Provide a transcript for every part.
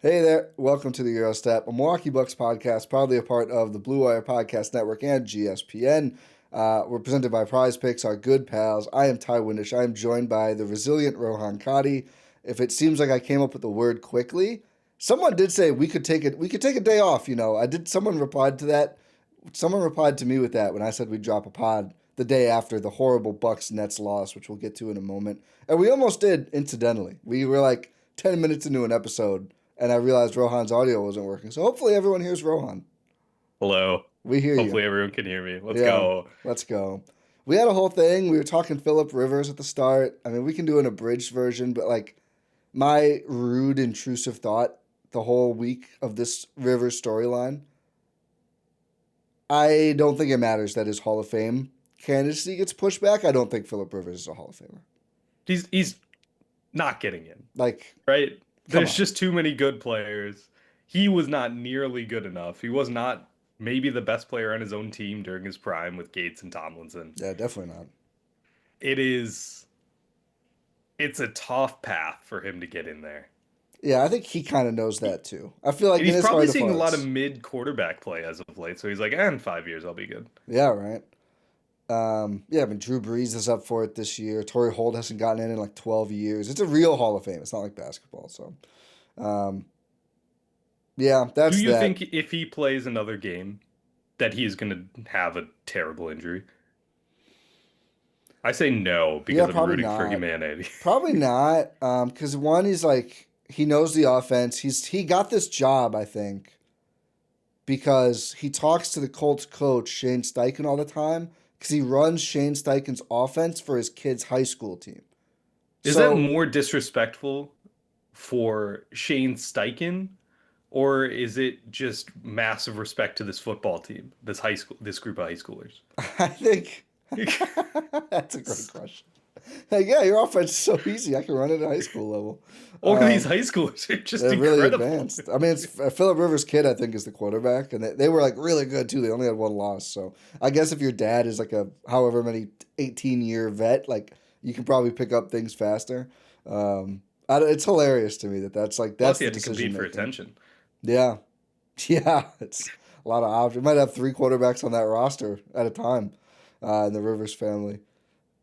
Hey there, welcome to the Eurostep, a Milwaukee Bucks podcast, proudly a part of the Blue Wire Podcast Network and GSPN. We're presented by Prize Picks, our good pals. I am Ty Windisch. I am joined by the resilient Rohan Katti. If it seems like I came up with the word quickly, someone did say we could take it. We could take a day off. I did. Someone replied to that. Someone replied to me with that when I said we'd drop a pod the day after the horrible Bucks Nets loss, which we'll get to in a moment. And we almost did, incidentally. We were like 10 minutes into an episode and I realized Rohan's audio wasn't working. So hopefully everyone hears Rohan. Hello. We hear you. Hopefully everyone can hear me. Let's Yeah, go. let's go. We had a whole thing. We were talking Phillip Rivers at the start. I mean, we can do an abridged version, but like my rude, intrusive thought the whole week of this Rivers storyline, I don't think it matters that his Hall of Fame candidacy gets pushed back. I don't think Phillip Rivers is a Hall of Famer. He's not getting in, Like, right? come There's on. just too many good players. He was not nearly good enough. He was not maybe the best player on his own team during his prime with Gates and Tomlinson. Yeah, definitely not. It is it's a tough path for him to get in there. Yeah, I think he kind of knows that too. I feel like And in he's his probably heart of seeing a lot of hearts. mid quarterback play as of late. So he's like, in 5 years I'll be good. Yeah, right. Yeah, I mean, Drew Brees is up for it this year. Torrey Holt hasn't gotten in like 12 years. It's a real Hall of Fame. It's not like basketball. So, um, yeah, Do that's you that. think if he plays another game that he's gonna have a terrible injury? I say no Yeah, because I'm probably rooting for not. humanity. Probably not. Because one, he's like he knows the offense. He got this job, I think, because he talks to the Colts coach Shane Steichen all the time because he runs Shane Steichen's offense for his kid's high school team. Is that So more disrespectful for Shane Steichen, or is it just massive respect to this football team, this group of high schoolers? I think that's a great question. Like, yeah, your offense is so easy. I can run it at high school level. Or these Um, high schoolers are just they're really incredible. advanced. I mean, it's Phillip Rivers' kid, I think, is the quarterback, and they were like really good too. They only had one loss, so I guess if your dad is like a however many 18-year vet, like you can probably pick up things faster. It's hilarious to me that's Plus, he the had to decision compete for making. attention. Yeah, yeah, it's a lot of options. Might have three quarterbacks on that roster at a time in the Rivers family.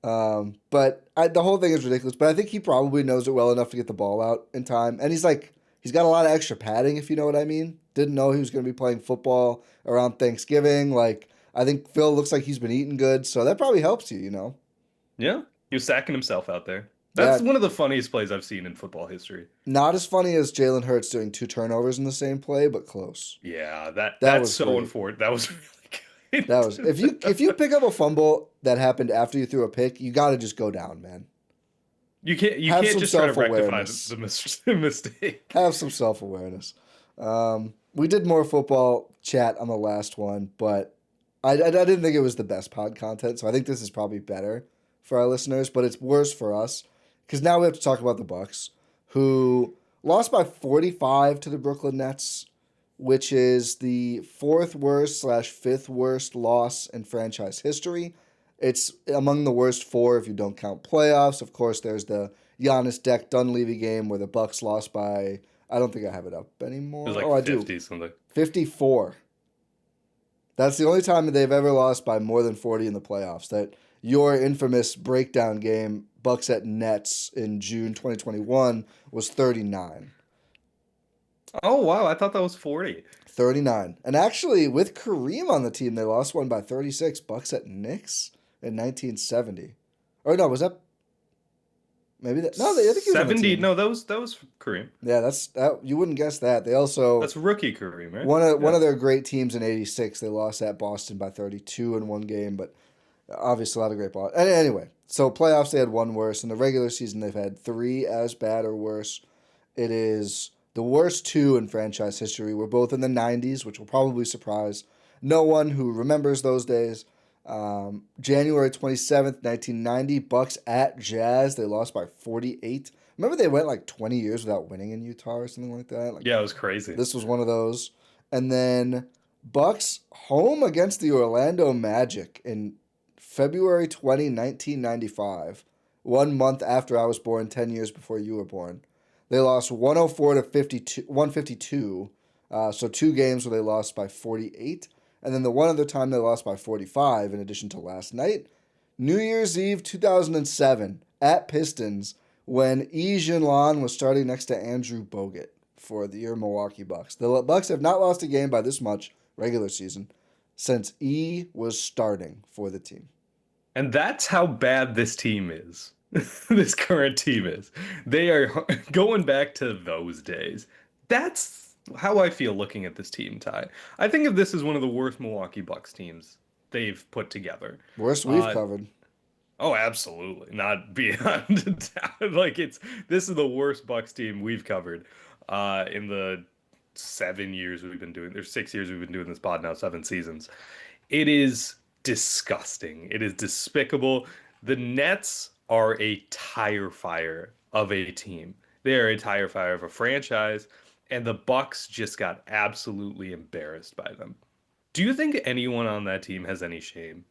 The whole thing is ridiculous. But I think he probably knows it well enough to get the ball out in time. And he's got a lot of extra padding, if you know what I mean. Didn't know he was going to be playing football around Thanksgiving. Like, I think Phil looks like he's been eating good. So that probably helps you. Yeah, he was sacking himself out there. That's Yeah, one of the funniest plays I've seen in football history. not as funny as Jalen Hurts doing two turnovers in the same play, but close. Yeah, that That that's was so great. unfortunate. That was really That was good. if you pick up a fumble that happened after you threw a pick, you got to just go down, man. You Have can't some just try to self rectify awareness. the mistake. Have some self awareness. We did more football chat on the last one, but I didn't think it was the best pod content, so I think this is probably better for our listeners, but it's worse for us because now we have to talk about the Bucks, who lost by 45 to the Brooklyn Nets, which is the fourth worst slash fifth worst loss in franchise history. It's among the worst four if you don't count playoffs. Of course, there's the Giannis Deck Dunleavy game where the Bucks lost by I don't think I have it up It was anymore. like Oh, I do. 50 something. 54. That's the only time that they've ever lost by more than 40 in the playoffs. That your infamous breakdown game, Bucks at Nets in June 2021, was 39. Oh wow, I thought that was 40. 39. And actually, with Kareem on the team, they lost one by 36. Bucks at Knicks in 1970. Or no, was that maybe that? No, I think he was on the 70. team. No, that was Kareem. Yeah, that's that. You wouldn't guess that. They also That's rookie Kareem, right? one Yeah. of their great teams in '86. They lost at Boston by 32 in one game, but obviously a lot of great ball. Anyway, so playoffs they had one worse. In the regular season, they've had three as bad or worse. It is the worst two in franchise history. We're both in the '90s, which will probably surprise no one who remembers those days. January 27th, 1990, Bucks at Jazz. They lost by 48. Remember they went like 20 years without winning in Utah or something like that? Like Yeah, it was crazy. this was one of those. And then Bucks home against the Orlando Magic in February 20, 1995. 1 month after I was born, 10 years before you were born. They lost 104 to 52, 152. So two games where they lost by 48. And then the one other time they lost by 45, in addition to last night. New Year's Eve 2007 at Pistons when Jianlan was starting next to Andrew Bogut for your Milwaukee Bucks. The Bucks have not lost a game by this much regular season since E was starting for the team. And that's how bad this team is. This current team is. They are going back to those days. That's how I feel looking at this team, Ty. I think of this as one of the worst Milwaukee Bucks teams they've put together. Worst we've covered. Oh, absolutely. Not beyond doubt. Like this is the worst Bucks team we've covered in the 7 years we've been doing. There's 6 years we've been doing this pod now, 7 seasons. It is disgusting. It is despicable. The Nets are a tire fire of a team. They are a tire fire of a franchise, and the Bucks just got absolutely embarrassed by them. Do you think anyone on that team has any shame?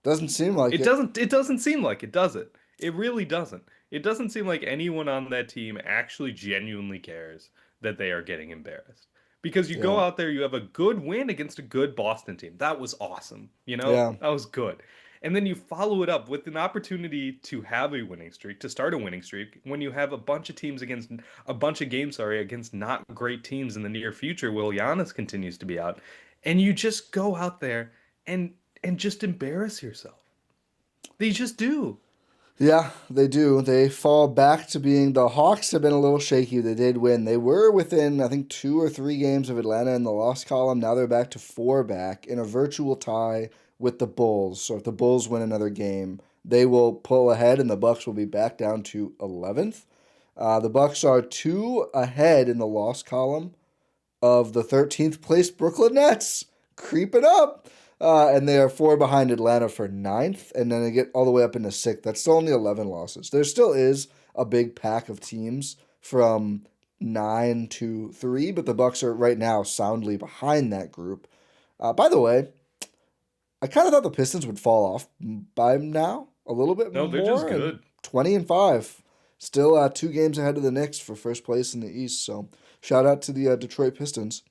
Doesn't seem like It it. doesn't seem like it, does it? It really doesn't. It doesn't seem like anyone on that team actually genuinely cares that they are getting embarrassed. Because you go Yeah. out there, you have a good win against a good Boston team. That was awesome. Yeah. That was good. And then you follow it up with an opportunity to have a winning streak, to start a winning streak, when you have a bunch of teams against a bunch of games, sorry, against not great teams in the near future, while Giannis continues to be out. And you just go out there and just embarrass yourself. They just do. Yeah, they do. They fall back to being the Hawks have been a little shaky. They did win. They were within, I think, 2 or 3 games of Atlanta in the loss column. Now they're back to 4 back in a virtual tie with the Bulls. So if the Bulls win another game, they will pull ahead and the Bucks will be back down to 11th. The Bucks are 2 ahead in the loss column of the 13th place Brooklyn Nets, creeping up. And they are 4 behind Atlanta for ninth, and then they get all the way up into sixth. That's still only 11 losses. There still is a big pack of teams from 9 to 3, but the Bucks are right now soundly behind that group. By the way, I kind of thought the Pistons would fall off by now a little bit No, they're just more, and good. 20-5, still 2 games ahead of the Knicks for first place in the East. So shout out to the Detroit Pistons.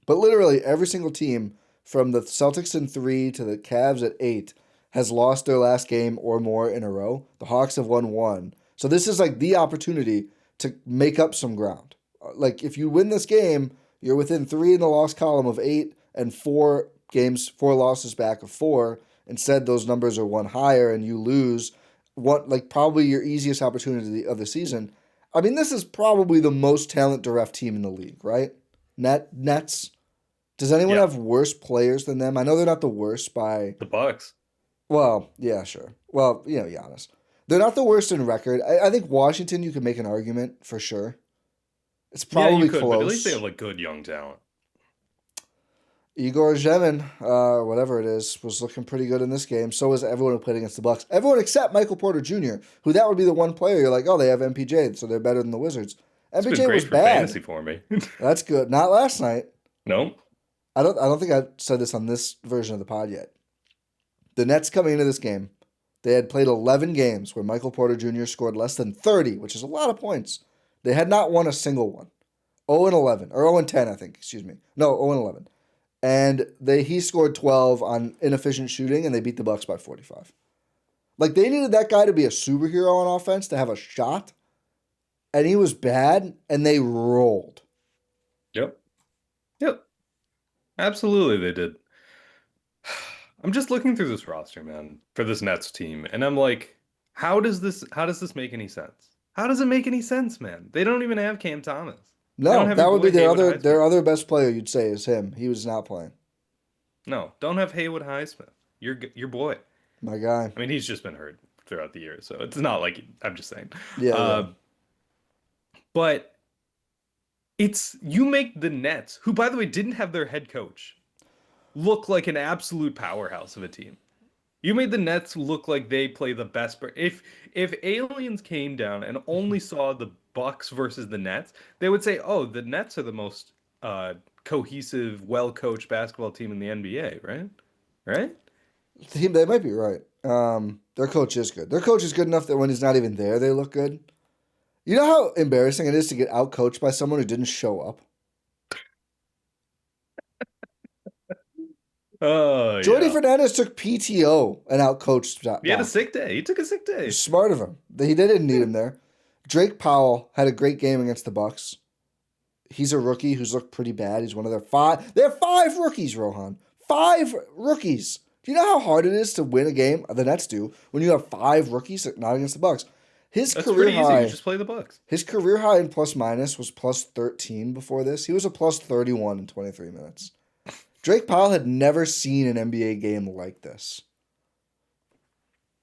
But literally every single team from the Celtics in 3 to the Cavs at 8 has lost their last game or more in a row. The Hawks have won 1. So this is like the opportunity to make up some ground. Like if you win this game, you're within 3 in the loss column of 8 and 4 games, 4 losses back of 4. Instead, those numbers are 1 higher and you lose what like probably your easiest opportunity of the season. I mean, this is probably the most talent bereft team in the league, right? Nets. Does anyone Yeah, have worse players than them? I know they're not the worst by. the Bucks. Well, yeah, sure. Well, Giannis. They're not the worst in record. I think Washington, you could make an argument for sure. It's Yeah, you probably could, but at least they have close. like good young talent. Igor Zhemin, whatever it is, was looking pretty good in this game. So was everyone who played against the Bucks. Everyone except Michael Porter Jr., who that would be the one player you're like, oh, they have MPJ, so they're better than the Wizards. It's been MPJ great was for fantasy bad. for me. That's good. Not last night. No? I don't think I've said this on this version of the pod yet. The Nets coming into this game, they had played 11 games where Michael Porter Jr. scored less than 30, which is a lot of points. They had not won a single one. 0 and 11, or 0 and 10, I think, excuse me. No, 0 and 11. And he scored 12 on inefficient shooting, and they beat the Bucks by 45. Like, they needed that guy to be a superhero on offense, to have a shot, and he was bad, and they rolled. Yep. Yep. Absolutely they did. I'm just looking through this roster, man, for this Nets team, and I'm like, how does this make any sense? How does it make any sense, man? They don't even have Cam Thomas. They don't No, have your that would be boy Haywood their Highsmith. other best player, you'd say, is him. He was not playing. No, don't have Haywood Highsmith. Your boy. My guy. I mean, he's just been hurt throughout the year, so it's not like I'm just saying. Yeah, yeah. Uh, but it's you make the Nets, who by the way didn't have their head coach, look like an absolute powerhouse of a team. You made the Nets look like they play the best. If aliens came down and only saw the Bucks versus the Nets, they would say, "Oh, the Nets are the most cohesive, well-coached basketball team in the NBA." Right? Right? They might be right. Their coach is good. Their coach is good enough that when he's not even there, they look good. You know how embarrassing it is to get outcoached by someone who didn't show up? Oh Jordy yeah. Fernandez took PTO and outcoached He had a Doc. sick day. He took a sick day. Smart of him. They didn't need him there. Drake Powell had a great game against the Bucks. He's a rookie who's looked pretty bad. He's one of their five. They're five rookies, Rohan. Five rookies. Do you know how hard it is to win a game? The Nets do when you have five rookies, not against the Bucks. His That's career pretty easy. You high. just play the Bucks. His career high in plus minus was plus 13 before this. He was a plus 31 in 23 minutes. Drake Powell had never seen an NBA game like this.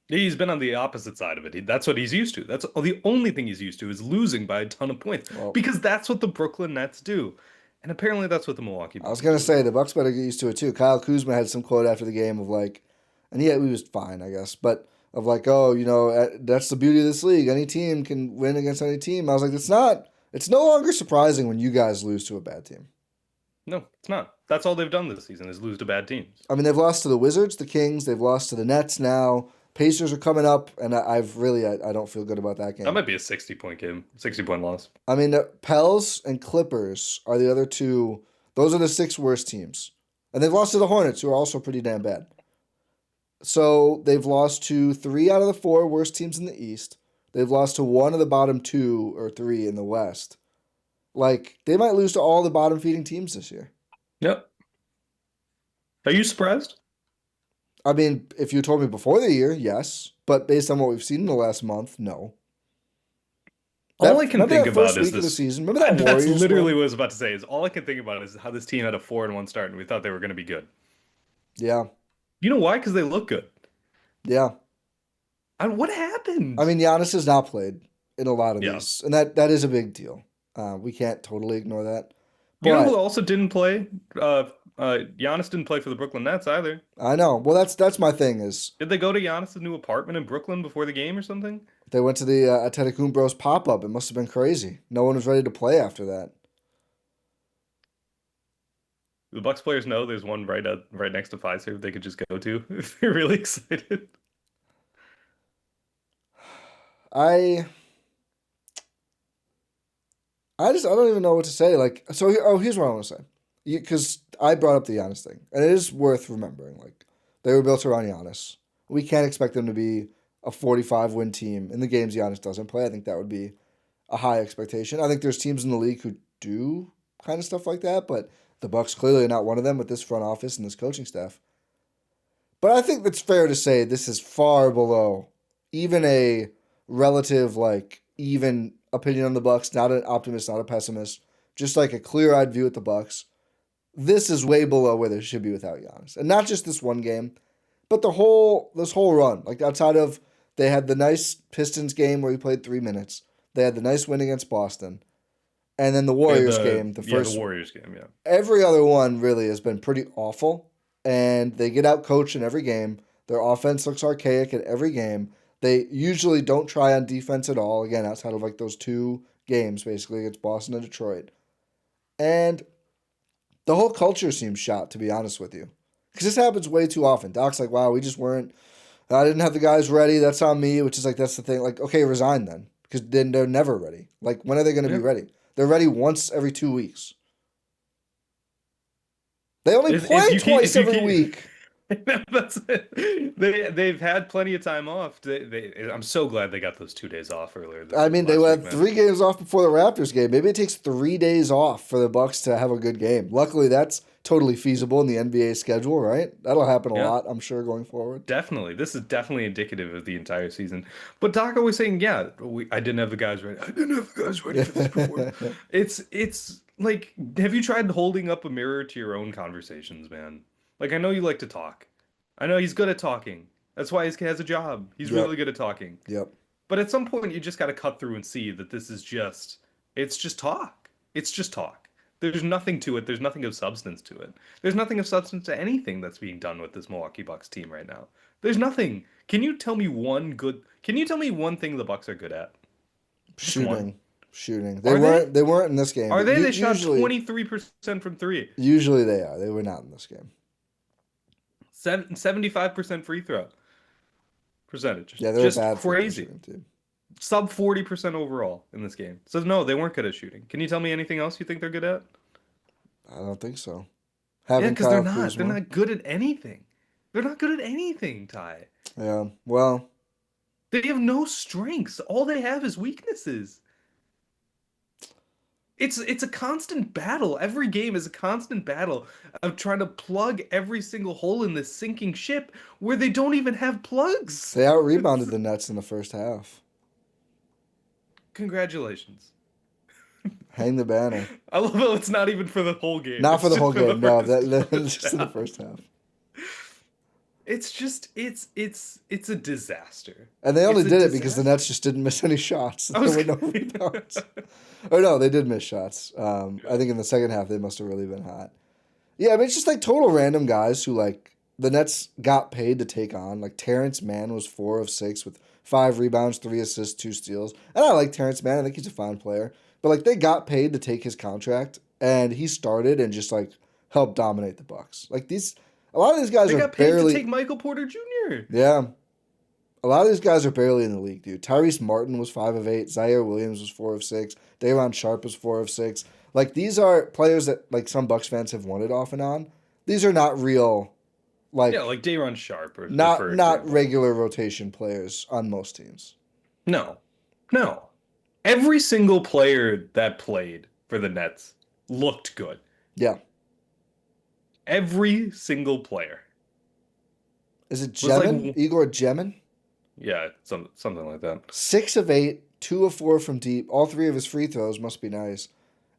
He's been on the opposite side of it. That's what he's used to. That's the only thing he's used to is losing by a ton of points Well, because that's what the Brooklyn Nets do. And apparently that's what the Milwaukee I was Bucks gonna do. say the Bucks better get used to it too. Kyle Kuzma had some quote after the game of like, and yeah, he was fine, I guess, but of like, oh, that's the beauty of this league. Any team can win against any team. I was like, it's not. It's no longer surprising when you guys lose to a bad team. No, it's not. That's all they've done this season is lose to bad teams. I mean, they've lost to the Wizards, the Kings, they've lost to the Nets now. Pacers are coming up, and I don't feel good about that game. That might be a 60-point game, 60-point loss. I mean, the Pels and Clippers are the other two. Those are the six worst teams. And they've lost to the Hornets, who are also pretty damn bad. So they've lost to three out of the four worst teams in the East. They've lost to one of the bottom two or three in the West. Like, they might lose to all the bottom feeding teams this year. Yep. Are you surprised? I mean, if you told me before the year, yes. But based on what we've seen in the last month, no. All I can think that about first is week of the this. season. Remember that That's Warriors literally win? what I was about to say. Is all I can think about is how this team had a 4-1 start, and we thought they were going to be good. Yeah. You know why? Because they look good. Yeah. What I happened? mean, Giannis has not played in a lot of Yeah. these, and that is a big deal. We can't totally ignore that. You know who But also didn't play? Giannis didn't play for the Brooklyn Nets either. I know. Well, that's my thing is Did they go to Giannis' new apartment in Brooklyn before the game or something? they went to the Antetokounmpo's pop-up. It must have been crazy. No one was ready to play after that. The Bucks players know there's one right next to Pfizer they could just go to if they're really excited. I I don't even know what to say. Like, so here's what I want to say, because I brought up the Giannis thing, and it is worth remembering. Like, they were built around Giannis. We can't expect them to be a 45 win team in the games Giannis doesn't play. I think that would be a high expectation. I think there's teams in the league who do kind of stuff like that, but the Bucks clearly are not one of them with this front office and this coaching staff. But I think it's fair to say this is far below even a relative, like, even opinion on the Bucks. Not an optimist, not a pessimist. Just like a clear-eyed view at the Bucks. This is way below where they should be without Giannis, and not just this one game, but this whole run. Like, outside of, they had the nice Pistons game where he played 3 minutes. They had the nice win against Boston, and then the Warriors game. The Warriors game, yeah. Every other one really has been pretty awful, and they get out coached in every game. Their offense looks archaic in every game. They usually don't try on defense at all, again, outside of like those two games, basically, against Boston and Detroit. And the whole culture seems shot, to be honest with you. Because this happens way too often. Doc's like, wow, we just weren't, I didn't have the guys ready. That's on me, which is like, that's the thing. Like, okay, resign then. Because then they're never ready. Like, when are they going to be ready? They're ready once every 2 weeks. They only play twice every week. That's it. They've had plenty of time off. I'm so glad they got those 2 days off earlier. I mean, they had 3 games off before the Raptors game. Maybe it takes 3 days off for the Bucks to have a good game. Luckily, that's totally feasible in the NBA schedule, right? That'll happen a lot, I'm sure, going forward. Definitely. This is definitely indicative of the entire season. But Doc always saying, yeah, I didn't have the guys ready. I didn't have the guys ready for this before. It's like, have you tried holding up a mirror to your own conversations, man? Like, I know you like to talk. I know he's good at talking. That's why he has a job. He's really good at talking. Yep. But at some point, you just got to cut through and see that it's just talk. It's just talk. There's nothing to it. There's nothing of substance to it. There's nothing of substance to anything that's being done with this Milwaukee Bucks team right now. There's nothing. Can you tell me one thing the Bucks are good at? Shooting. They weren't in this game. Are they? They shot 23% from three. Usually they are. They were not in this game. 75% free throw percentage. Yeah, they're just bad crazy. for team. Sub 40% overall in this game. So no, they weren't good at shooting. Can you tell me anything else you think they're good at? I don't think so. Yeah, Having because they're Kyle not. They're Kuzma. not good at anything. They're not good at anything, Ty. Yeah. Well, They have no strengths. All they have is weaknesses. It's a constant battle. Every game is a constant battle of trying to plug every single hole in this sinking ship where they don't even have plugs. they out rebounded the Nets in the first half. Congratulations. Hang the banner. I love how it's not even for the whole game. Not for It's the just whole for the game. No, first just in the half. first half. It's just it's a disaster. And they only It's a did it because the Nets disaster. just didn't miss any shots. I There was were no rebounds. Or no, they did miss shots. I think in the second half they must have really been hot. Yeah, I mean it's just like total random guys who like the Nets got paid to take on. Like Terrence Mann was 4 of 6 with 5 rebounds, 3 assists, 2 steals. And I like Terrence Mann. I think he's a fine player. But like they got paid to take his contract, and he started and just like helped dominate the Bucks. Like these, a lot of these guys They are got paid to take barely. Michael Porter Jr. Yeah, a lot of these guys are barely in the league, dude. Tyrese Martin was 5 of 8. Zaire Williams was 4 of 6. Day'Ron Sharp was 4 of 6. Like these are players that like some Bucks fans have wanted off and on. These are not real, Yeah, like like Day'Ron Sharp, not for not example. regular rotation players on most teams. No, no. Every single player that played for the Nets looked good. Yeah, Every single player is it was like, Jemin? Igor Jemin? yeah, something like that. 6 of 8, 2 of 4 from deep. All 3 of his free throws must be nice.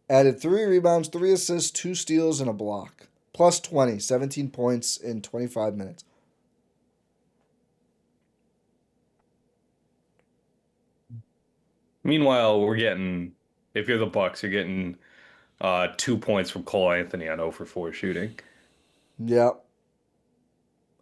Added 3 rebounds, 3 assists, 2 steals, and a block. Plus 20, 17 points in 25 minutes. Meanwhile, if you're the Bucks, you're getting 2 points from Cole Anthony on 0 for 4 shooting. Yeah.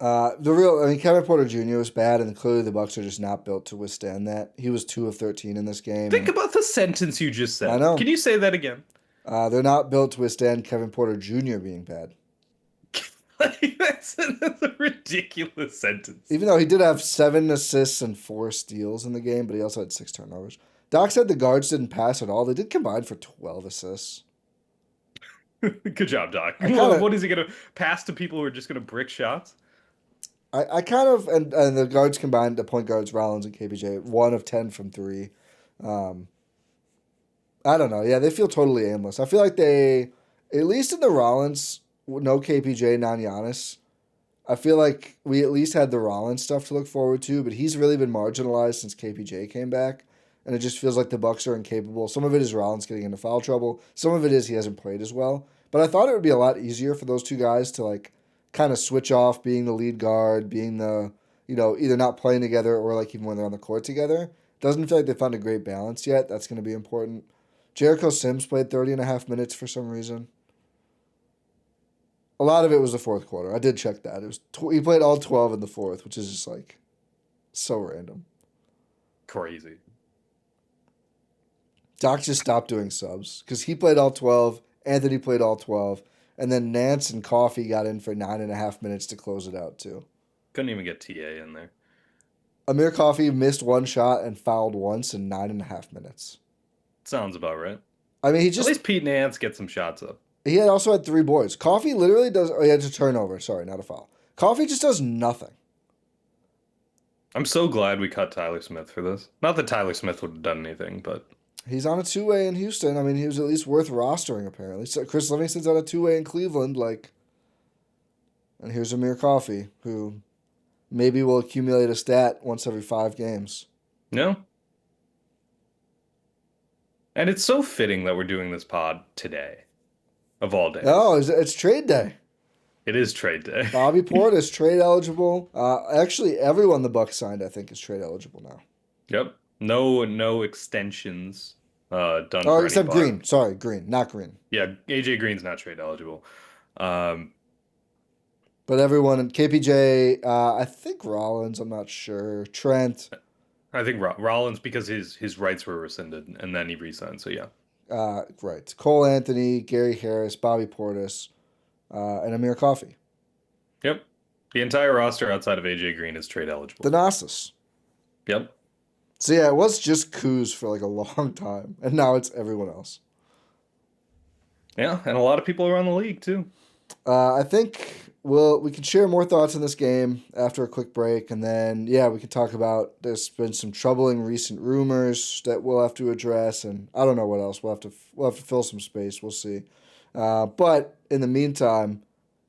I mean, Kevin Porter Jr. was bad, and clearly the Bucks are just not built to withstand that. He was 2 of 13 in this game, Think and about the sentence you just I said. Can know you say that again? they're not built to withstand Kevin Porter Jr. being bad. Like, that's a ridiculous sentence. Even though he did have 7 assists and 4 steals in the game, but he also had 6 turnovers. Doc said the guards didn't pass at all. They did combine for 12 assists. Good job, Doc. I kind of What is he gonna pass to people who are just gonna brick shots? I kind of and the guards combined, the point guards Rollins and KPJ, 1 of 10 from three. Um, I don't know. Yeah, they feel totally aimless. I feel like they, at least in the Rollins, no KPJ, non Giannis. I feel like we at least had the Rollins stuff to look forward to, but he's really been marginalized since KPJ came back, and it just feels like the Bucks are incapable. Some of it is Rollins getting into foul trouble. Some of it is he hasn't played as well. But I thought it would be a lot easier for those two guys to like kind of switch off being the lead guard, being the either not playing together or like even when they're on the court together. Doesn't feel like they found a great balance yet. That's going to be important. Jericho Sims played 30.5 minutes for some reason. A lot of it was the fourth quarter. I did check that. It was he played all 12 in the fourth, which is just like so random. Crazy. Doc just stopped doing subs because he played all 12. Anthony played all 12. And then Nance and Coffee got in for 9.5 minutes to close it out, too. Couldn't even get TA in there. Amir Coffee missed 1 shot and fouled once in 9.5 minutes. Sounds about right. I mean, At least Pete Nance get some shots up. he had also had 3 boards. Coffee literally does. Oh, he had a turnover. Sorry, not a foul. Coffee just does nothing. I'm so glad we cut Tyler Smith for this. Not that Tyler Smith would have done anything, but He's on a 2-way in Houston. I mean, he was at least worth rostering, apparently. So Chris Livingston's on a 2-way in Cleveland. And here's Amir Coffee, who maybe will accumulate a stat once every 5 games. no. And it's so fitting that we're doing this pod today, of all days. No, it's trade day. It is trade day. Bobby Portis trade eligible. Actually, everyone the Bucks signed, I think, is trade eligible now. Yep. No extensions done Oh, for except anybody. Green. Sorry, Green, not Green. Yeah, AJ Green's not trade eligible. Um, But everyone, KPJ, I think Rollins, I'm not sure. Trent, I think Rollins because his rights were rescinded and then he re-signed. So yeah. right. Cole Anthony, Gary Harris, Bobby Portis, and Amir Coffee. Yep. The entire roster outside of AJ Green is trade eligible. Thanasis. Yep. So yeah, it was just Kuz for like a long time, and now it's everyone else. Yeah, and a lot of people around the league too. I think we can share more thoughts on this game after a quick break, and then yeah, we can talk about. There's been some troubling recent rumors that we'll have to address, and I don't know what else. We'll have to fill some space. We'll see. But in the meantime,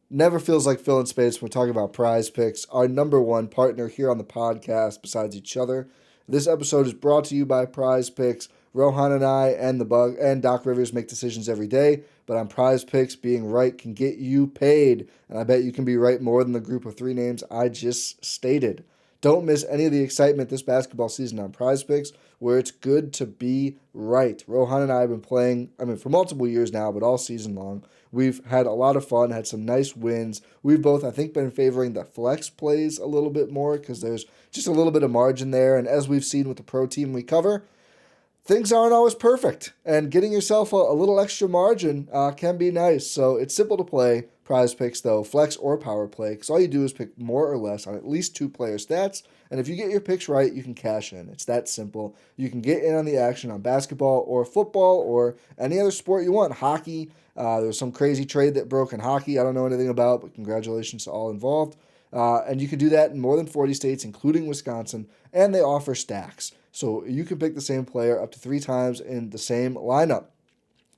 never feels like filling space when we're talking about Prize Picks, our number one partner here on the podcast besides each other. This episode is brought to you by Prize Picks. Rohan and I and the Bug and Doc Rivers make decisions every day, but on Prize Picks, being right can get you paid, and I bet you can be right more than the group of three names I just stated. Don't miss any of the excitement this basketball season on Prize Picks, where it's good to be right. Rohan and I have been playing, for multiple years now, but all season long. We've had a lot of fun, had some nice wins. We've both, I think, been favoring the flex plays a little bit more because there's just a little bit of margin there. And as we've seen with the pro team we cover, things aren't always perfect, and getting yourself a little extra margin can be nice. So it's simple to play Prize Picks, though, flex or power play, because all you do is pick more or less on at least two player stats, and if you get your picks right, you can cash in. It's that simple. You can get in on the action on basketball or football or any other sport you want. Hockey, there was some crazy trade that broke in hockey I don't know anything about, but congratulations to all involved. And you can do that in more than 40 states, including Wisconsin, and they offer stacks. So you can pick the same player up to 3 times in the same lineup.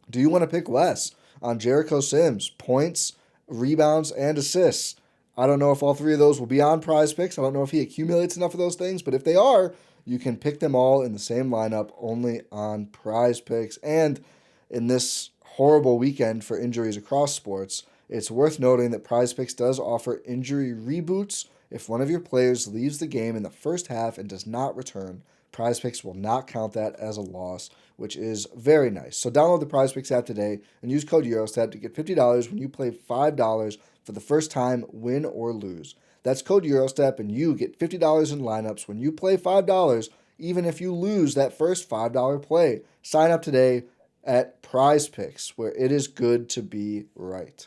Do you want to pick less on Jericho Sims, points, rebounds, and assists? I don't know if all three of those will be on Prize Picks. I don't know if he accumulates enough of those things, but if they are, you can pick them all in the same lineup only on Prize Picks. And in this horrible weekend for injuries across sports, it's worth noting that Prize Picks does offer injury reboots. If one of your players leaves the game in the first half and does not return, Prize Picks will not count that as a loss, which is very nice. So download the Prize Picks app today and use code Eurostat to get $50 when you play $5 for the first time, win or lose. That's code Eurostep, and you get $50 in lineups when you play $5, even if you lose that first $5 play. Sign up today at Prize Picks, where it is good to be right.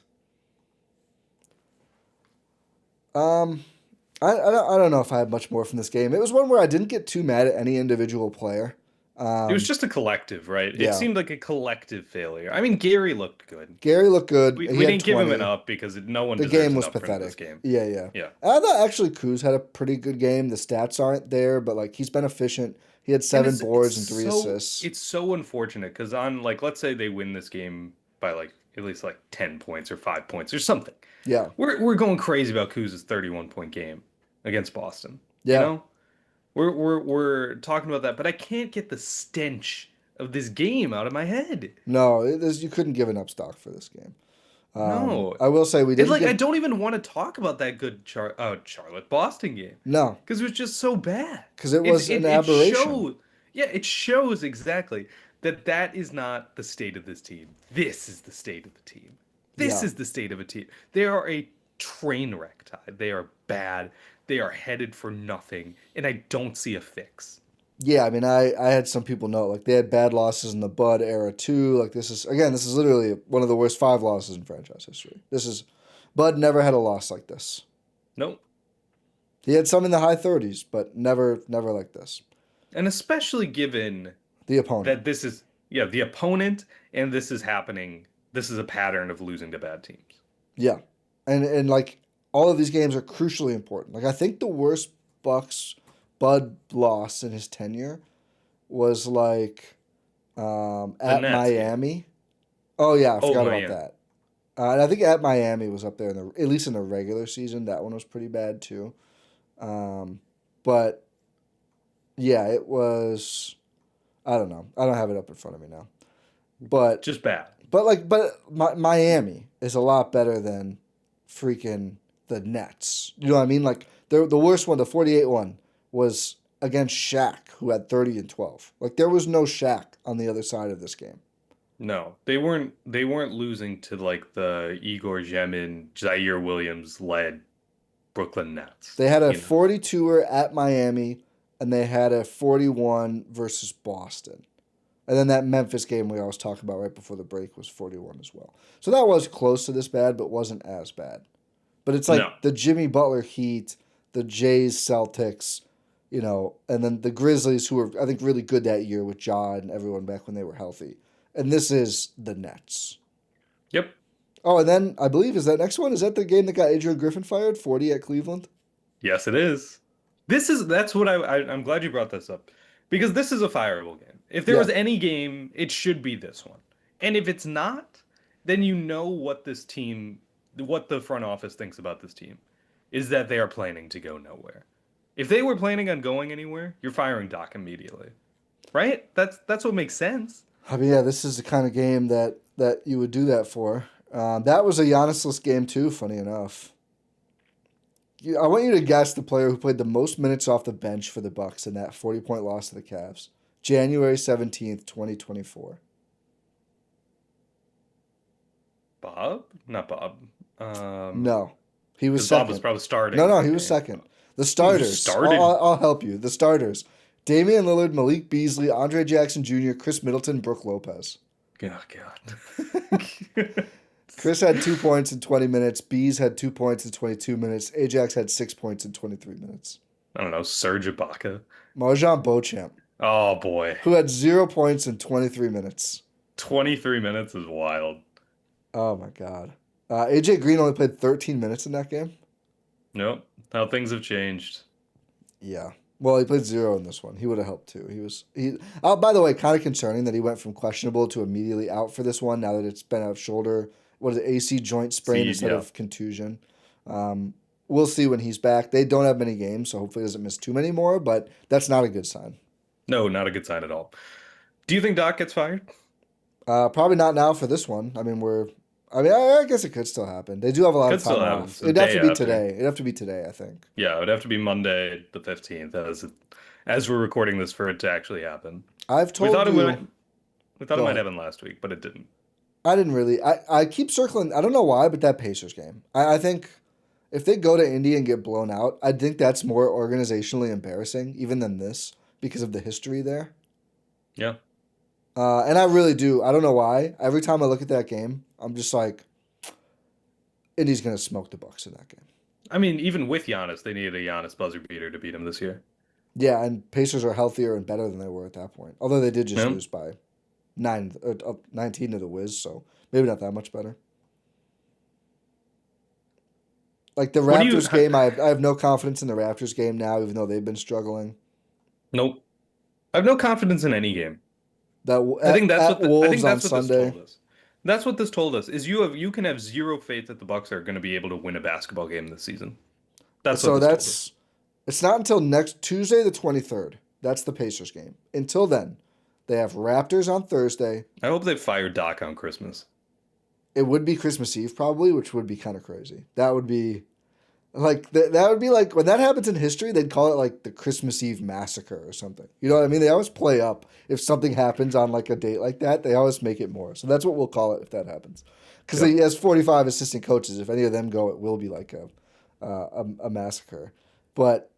I don't know if I have much more from this game. It was one where I didn't get too mad at any individual player. It was just a collective, right? It Yeah, seemed like a collective failure. I mean, Gary looked good. Gary looked good. We, He we had didn't give him an 20. up because no one The deserves game an was up from this pathetic. game. Yeah, yeah. Yeah. And I thought actually Kuz had a pretty good game. The stats aren't there, but like he's been efficient. He had And 7 boards and 3 so assists. it's so unfortunate because on like let's say they win this game by like at least like 10 points or 5 points or something. Yeah, We're going crazy about Kuz's 31 point game against Boston. You yeah. know? We're talking about that, but I can't get the stench of this game out of my head. No, you couldn't give an up stock for this game. No. I will say we It's didn't like I give don't even want to talk about that good Charlotte Boston game no because it was just so bad. because it It's was an aberration. it shows exactly that is not the state of this team. This is the state of the team. This Yeah, is the state of a team. They are a train wreck, Ty. They are bad. They are headed for nothing, and I don't see a fix. yeah. I had some people note like they had bad losses in the Bud era too. Like this is literally one of the worst 5 losses in franchise history. Bud never had a loss like this. Nope. He had some in the high 30s, but never like this. And especially given The opponent. that this is the opponent and this is happening. This is a pattern of losing to bad teams. Yeah. And like all of these games are crucially important. Like I think the worst Bucks Bud loss in his tenure was like The at Nets game. Miami. Oh yeah, I Oh, forgot about Miami. that. And I think at Miami was up there at least in the regular season. That one was pretty bad too. But yeah, it was. I don't know. I don't have it up in front of me now. But Just bad. Miami is a lot better than freaking the Nets. You know what I mean? Like the worst one, the 48 one, was against Shaq, who had 30 and 12. Like there was no Shaq on the other side of this game. No, they weren't losing to like the Igor Zemin, Zaire Williams led Brooklyn Nets. They had a You know. 42er at Miami, and they had a 41 versus Boston. And then that Memphis game we always talk about right before the break was 41 as well. So that was close to this bad, but wasn't as bad. But it's like No. the Jimmy Butler Heat, the Jays Celtics, And then the Grizzlies, who were, I think, really good that year with Ja and everyone back when they were healthy. And this is the Nets. Yep. Oh, and then I believe, is that next one? Is that the game that got Adrian Griffin fired? 40 at Cleveland? Yes, it is. That's what I'm glad you brought this up because this is a fireable game. If there Yeah. was any game, it should be this one. And if it's not, then you know what the front office thinks about this team is that they are planning to go nowhere. If they were planning on going anywhere, you're firing Doc immediately. Right? That's what makes sense. I mean, yeah, this is the kind of game that you would do that for. That was a Giannisless game, too, funny enough. I want you to guess the player who played the most minutes off the bench for the Bucks in that 40-point loss to the Cavs. January 17th, 2024. Bob? Not Bob. No. He was Because Bob was second. probably starting No, that he was game. second. The He was starters. started. I'll help you. The starters. Damian Lillard, Malik Beasley, Andre Jackson Jr., Chris Middleton, Brooke Lopez. Oh, God. Chris had 2 points in 20 minutes. Bees had 2 points in 22 minutes. Ajax had 6 points in 23 minutes. I don't know, Serge Ibaka. Marjan Beauchamp, Oh boy. who had 0 points in 23 minutes. 23 minutes is wild. Oh, my God. AJ Green only played 13 minutes in that game. Nope. How things have changed. Yeah. Well, he played 0 in this one. He would have helped too. Oh, by the way, kind of concerning that he went from questionable to immediately out for this one. Now that it's been out shoulder, what is it, AC joint sprain instead of contusion. We'll see when he's back. They don't have many games, so hopefully he doesn't miss too many more. But that's not a good sign. No, not a good sign at all. Do you think Doc gets fired? Probably not now for this one. I guess it could still happen. They do have a lot Could of time still happen. off. It's the It'd have day to be after. today. It'd have to be today, I think. Yeah, it would have to be Monday the 15th as we're recording this for it to actually happen. I've We told thought it you. might we thought it Go might ahead. happen last week, but it didn't. I didn't really. I keep circling. I don't know why, but that Pacers game. I think if they go to Indy and get blown out, I think that's more organizationally embarrassing even than this because of the history there. Yeah. And I really do. I don't know why. Every time I look at that game, I'm just like, Indy's gonna smoke the Bucks in that game. I mean, even with Giannis, they needed a Giannis buzzer beater to beat him this year. Yeah, and Pacers are healthier and better than they were at that point. Although they did just Yeah. lose by 19 to the Wiz, so maybe not that much better. Like the What do you Raptors game, I have no confidence in the Raptors game now, even though they've been struggling. Nope. I have no confidence in any game. That I think that's at what Wolves I think that's on what Sunday. this told us. That's what this told us is you can have zero faith that the Bucks are going to be able to win a basketball game this season. That's So what this told us. it's not until next Tuesday the 23rd. That's the Pacers game. Until then, they have Raptors on Thursday. I hope they fire Doc on Christmas. It would be Christmas Eve probably, which would be kind of crazy. That would be that would be like when that happens in history, they'd call it like the Christmas Eve massacre or something. You know what I mean? They always play up if something happens on like a date like that. They always make it more. So that's what we'll call it if that happens. Because he has 45 assistant coaches. If any of them go, it will be like a massacre. But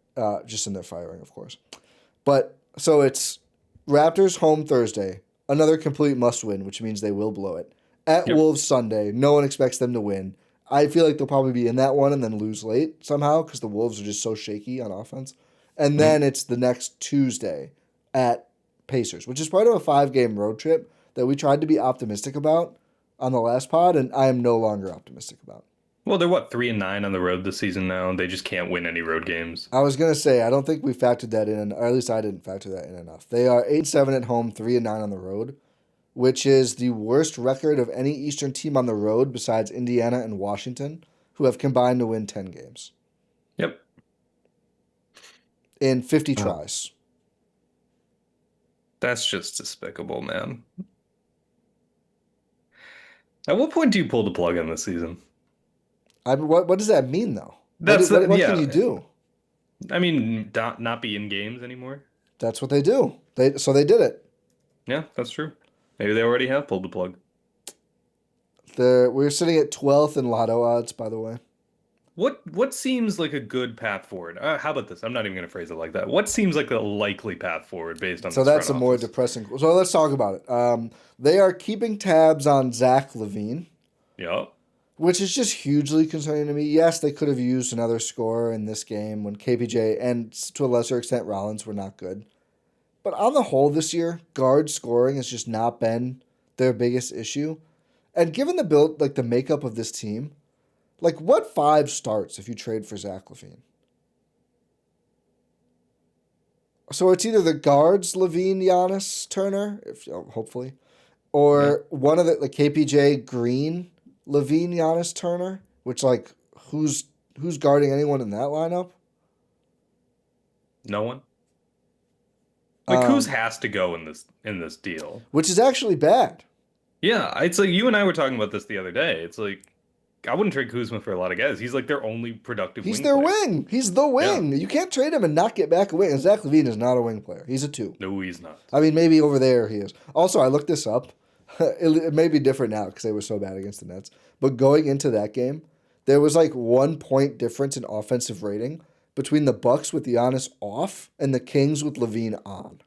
just in their firing, of course. But so it's Raptors home Thursday, another complete must win, which means they will blow it. At Yep. Wolves Sunday, no one expects them to win. I feel like they'll probably be in that one and then lose late somehow because the Wolves are just so shaky on offense. And then it's the next Tuesday at Pacers, which is part of a 5-game road trip that we tried to be optimistic about on the last pod, and I am no longer optimistic about. Well, they're what 3-9 on the road this season now. They just can't win any road games. I was gonna say I don't think we factored that in, or at least I didn't factor that in enough. They are 8-7 at home, 3-9 on the road, which is the worst record of any Eastern team on the road besides Indiana and Washington, who have combined to win 10 games Yep. in 50 tries. That's just despicable, man. At what point do you pull the plug on this season? What does that mean though? That's What yeah. can you do? I mean, not be in games anymore. That's what they do. They did it. Yeah, that's true. Maybe they already have pulled the plug. We're sitting at 12th in lotto odds, by the way. What seems like a good path forward? How about this? I'm not even going to phrase it like that. What seems like a likely path forward based on So this that's a front more office? depressing. So let's talk about it. They are keeping tabs on Zach LaVine, Yep. which is just hugely concerning to me. Yes, they could have used another scorer in this game when KPJ and to a lesser extent Rollins were not good. But on the whole this year, guard scoring has just not been their biggest issue. And given the build, like the makeup of this team, like what five starts if you trade for Zach LaVine? So it's either the guards, LaVine, Giannis, Turner, if hopefully, Yeah. or one of the like KPJ, Green, LaVine, Giannis, Turner. Which like who's guarding anyone in that lineup? No one. Like Kuz Um, has to go in this deal. which is actually bad. Yeah, it's like you and I were talking about this the other day. It's like I wouldn't trade Kuzma for a lot of guys. He's like their only productive He's wing their player. wing. He's the Yeah. wing. You can't trade him and not get back a wing. And Zach LaVine is not a wing player. He's a two. No, he's not. I mean, maybe over there he is. Also, I looked this up. It may be different now because they were so bad against the Nets. But going into that game, there was like 1 point difference in offensive rating between the Bucks with Giannis off and the Kings with LaVine on.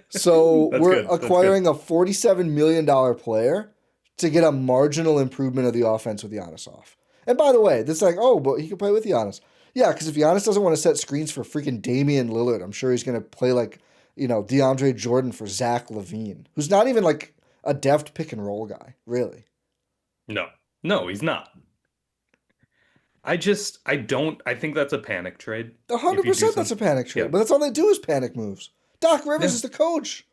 So That's we're good. That's good. acquiring a $47 million player to get a marginal improvement of the offense with Giannis off. And by the way, this like, oh, but he can play with Giannis. Yeah, because if Giannis doesn't want to set screens for freaking Damian Lillard, I'm sure he's going to play like, DeAndre Jordan for Zach LaVine, who's not even like a deft pick and roll guy, really. No. No, he's not. I think that's a panic trade if you do 100% that's some. a panic Yeah. trade, but that's all they do is panic moves. Doc Rivers Yeah. is the coach.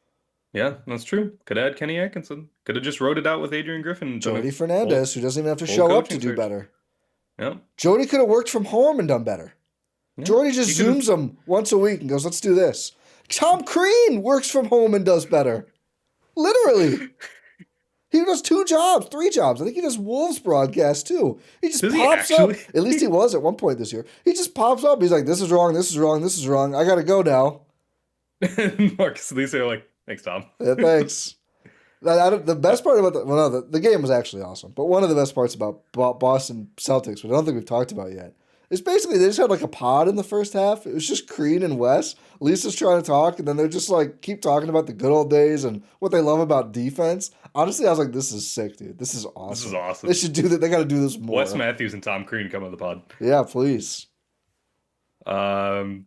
Yeah, that's true. Could have had Kenny Atkinson. Could have just wrote it out with Adrian Griffin and done a Jody full Fernandez, who doesn't even have to full show up to coaching do search. better. Yeah. Jody could have worked from home and done better. Yeah. Jordy just He could've- zooms him once a week and goes, let's do this. Tom Crean works from home and does better. Literally. He does 2 jobs, 3 jobs. I think he does Wolves broadcast too. He just Does he pops up. actually? At least he was at one point this year. He just pops up. He's like, this is wrong, this is wrong, this is wrong. I got to go now. Marcus and Lisa are like, thanks, Tom. Yeah, thanks. The best part about the game was actually awesome. But one of the best parts about Boston Celtics, which I don't think we've talked about yet, is basically they just had like a pod in the first half. It was just Crean and Wes. Lisa's trying to talk, and then they're just like keep talking about the good old days and what they love about defense. Honestly, I was like, this is sick, dude. This is awesome. This is awesome. They should do that. They got to do this more. Wes Matthews and Tom Crean come on the pod. Yeah, please. I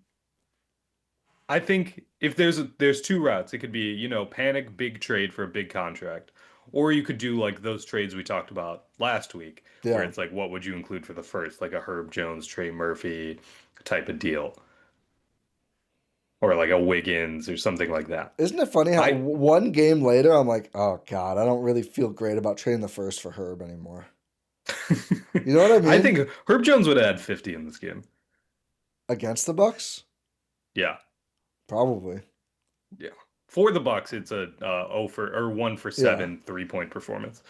think if there's two routes, it could be, panic big trade for a big contract. Or you could do like those trades we talked about last week, Yeah. where it's like, what would you include for the first, like a Herb Jones, Trey Murphy type of deal, or like a Wiggins or something like that. Isn't it funny how one game later I'm like, oh god, I don't really feel great about trading the first for Herb anymore. You know what I mean? I think Herb Jones would have had 50 in this game. Against the Bucks? Yeah. Probably. Yeah. For the Bucks, it's a 1 for 7 3-point performance.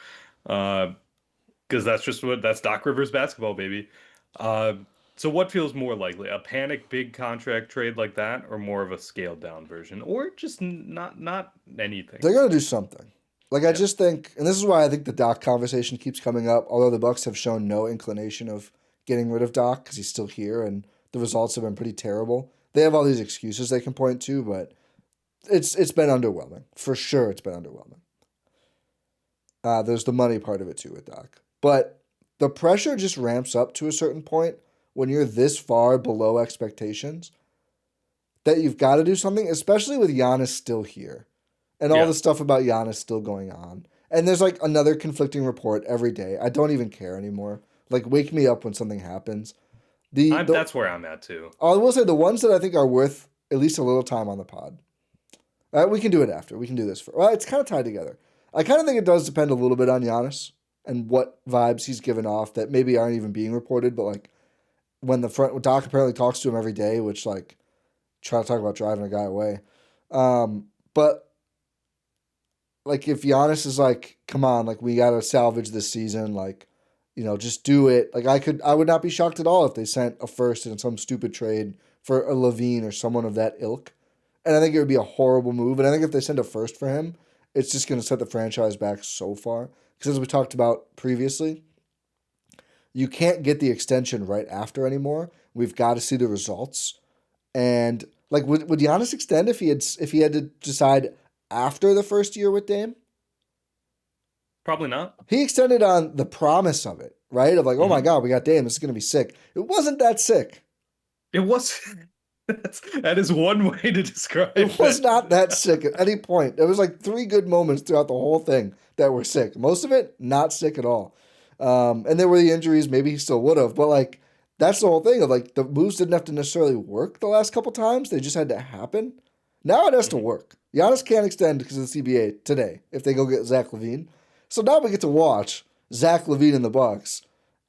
Because that's Doc Rivers basketball, baby. So what feels more likely? A panic big contract trade like that, or more of a scaled down version? Or just not anything? They're gonna do something. Like I just think, and this is why I think the Doc conversation keeps coming up, although the Bucks have shown no inclination of getting rid of Doc because he's still here and the results have been pretty terrible. They have all these excuses they can point to, but it's been underwhelming. For sure it's been underwhelming. There's the money part of it too with Doc. But the pressure just ramps up to a certain point when you're this far below expectations that you've got to do something, especially with Giannis still here and all the stuff about Giannis still going on. And there's like another conflicting report every day. I don't even care anymore. Like, wake me up when something happens. That's where I'm at too. I will say the ones that I think are worth at least a little time on the pod. We can do it after. We can do this for. Well, it's kind of tied together. I kind of think it does depend a little bit on Giannis and what vibes he's given off that maybe aren't even being reported. But like when Doc apparently talks to him every day, which like try to talk about driving a guy away. But like if Giannis is like, come on, like we got to salvage this season, like, just do it. Like I would not be shocked at all if they sent a first in some stupid trade for a LaVine or someone of that ilk. And I think it would be a horrible move. And I think if they send a first for him, it's just going to set the franchise back so far. Because as we talked about previously, you can't get the extension right after anymore. We've got to see the results. And like, would Giannis extend if he had to decide after the first year with Dame? Probably not. He extended on the promise of it, right? Of like, oh my Mhm. God, we got Dame. This is going to be sick. It wasn't that sick. It was. That is one way to describe It was not that that. sick at any point. There was like 3 good moments throughout the whole thing that were sick. Most of it, not sick at all. And there were the injuries. Maybe he still would have. But like, that's the whole thing of like the moves didn't have to necessarily work the last couple times. They just had to happen. Now it has to Mhm. work. Giannis can't extend because of the CBA today if they go get Zach LaVine. So now we get to watch Zach LaVine in the Bucks.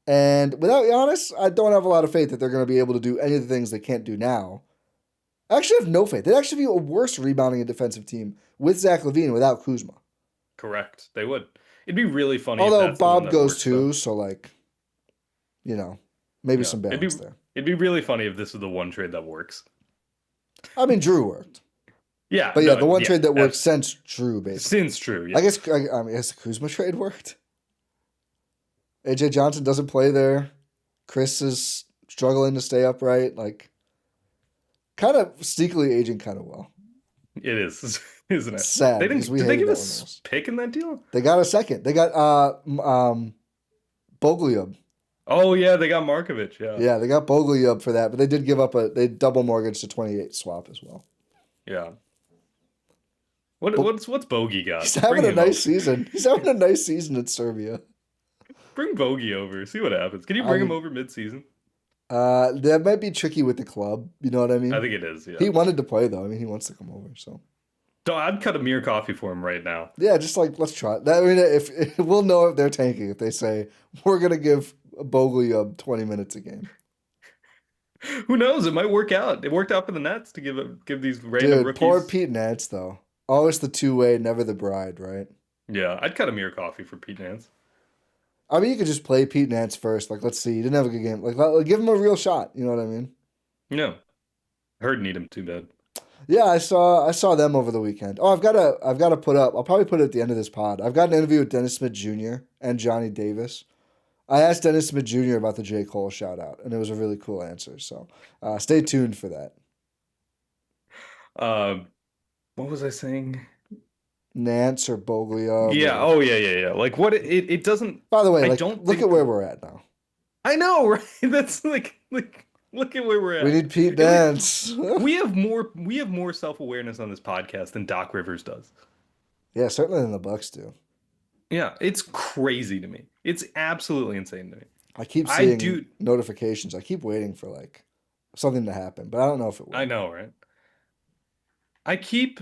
And without Giannis, I don't have a lot of faith that they're going to be able to do any of the things they can't do now. I actually have no faith. They'd actually be a worse rebounding and defensive team with Zach LaVine without Kuzma. Correct. They would. It'd be really funny if Although that's the one Bob that goes works, though. too, so like, you know, maybe Yeah. some It'd balance be there. it'd be really funny if this is the one trade that works. I mean, Drew worked. Yeah. But yeah, the No. one Yeah. trade that worked That's since Drew, basically. since true. Yeah. I guess the Kuzma trade worked. AJ Johnson doesn't play there. Chris is struggling to stay upright. Like, kind of sneakily aging kind of well. It is, isn't It's it? sad They because didn't. we Did they hated give that one the us most. pick in that deal? They got a second. They got Bogliub. Oh yeah, they got Markovich. Yeah. Yeah, they got Bogliub for that, but they did give up they double mortgage to 28 swap as well. Yeah. What But what's Bogey got? he's having Bring a him over. nice season. He's having a nice season in Serbia. Bring Bogey over. See what happens. Can you I bring him mean, over mid-season? that might be tricky with the club. You know what I I mean? think it is. Yeah. He wanted to play though. I mean, he wants to come over. So I'd cut a mere coffee for him right now. yeah, just like let's try it. I mean, if we'll know if they're tanking if they say we're gonna give Bogliub 20 minutes a game. Who knows? It might work out. It worked out for the Nets to give these random Dude, poor rookies. Pete Nance though. Always the two-way, never the bride, right? Yeah, I'd cut a mere coffee for Pete Nance. I mean, you could just play Pete Nance first. Like, let's see, he didn't have a good game. Like, give him a real shot. You know what I mean? No, heard need him too bad. Yeah, I saw them over the weekend. Oh, I've got to put up. I'll probably put it at the end of this pod. I've got an interview with Dennis Smith Jr. and Johnny Davis. I asked Dennis Smith Jr. about the J. Cole shout out, and it was a really cool answer. So stay tuned for that. Um, what was I saying? Nance or Bogliub Yeah. or Oh yeah. Like what? It doesn't. by the way, I like don't look think. at where we're at now. I know, right? That's like look at where we're We at. need Pete And Nance. we have more self-awareness on this podcast than Doc Rivers does. Yeah, certainly than the Bucks do. Yeah, it's crazy to me. It's absolutely insane to me. I keep I seeing do. notifications. I keep waiting for like something to happen, but I don't know if it I will. know, right? I keep.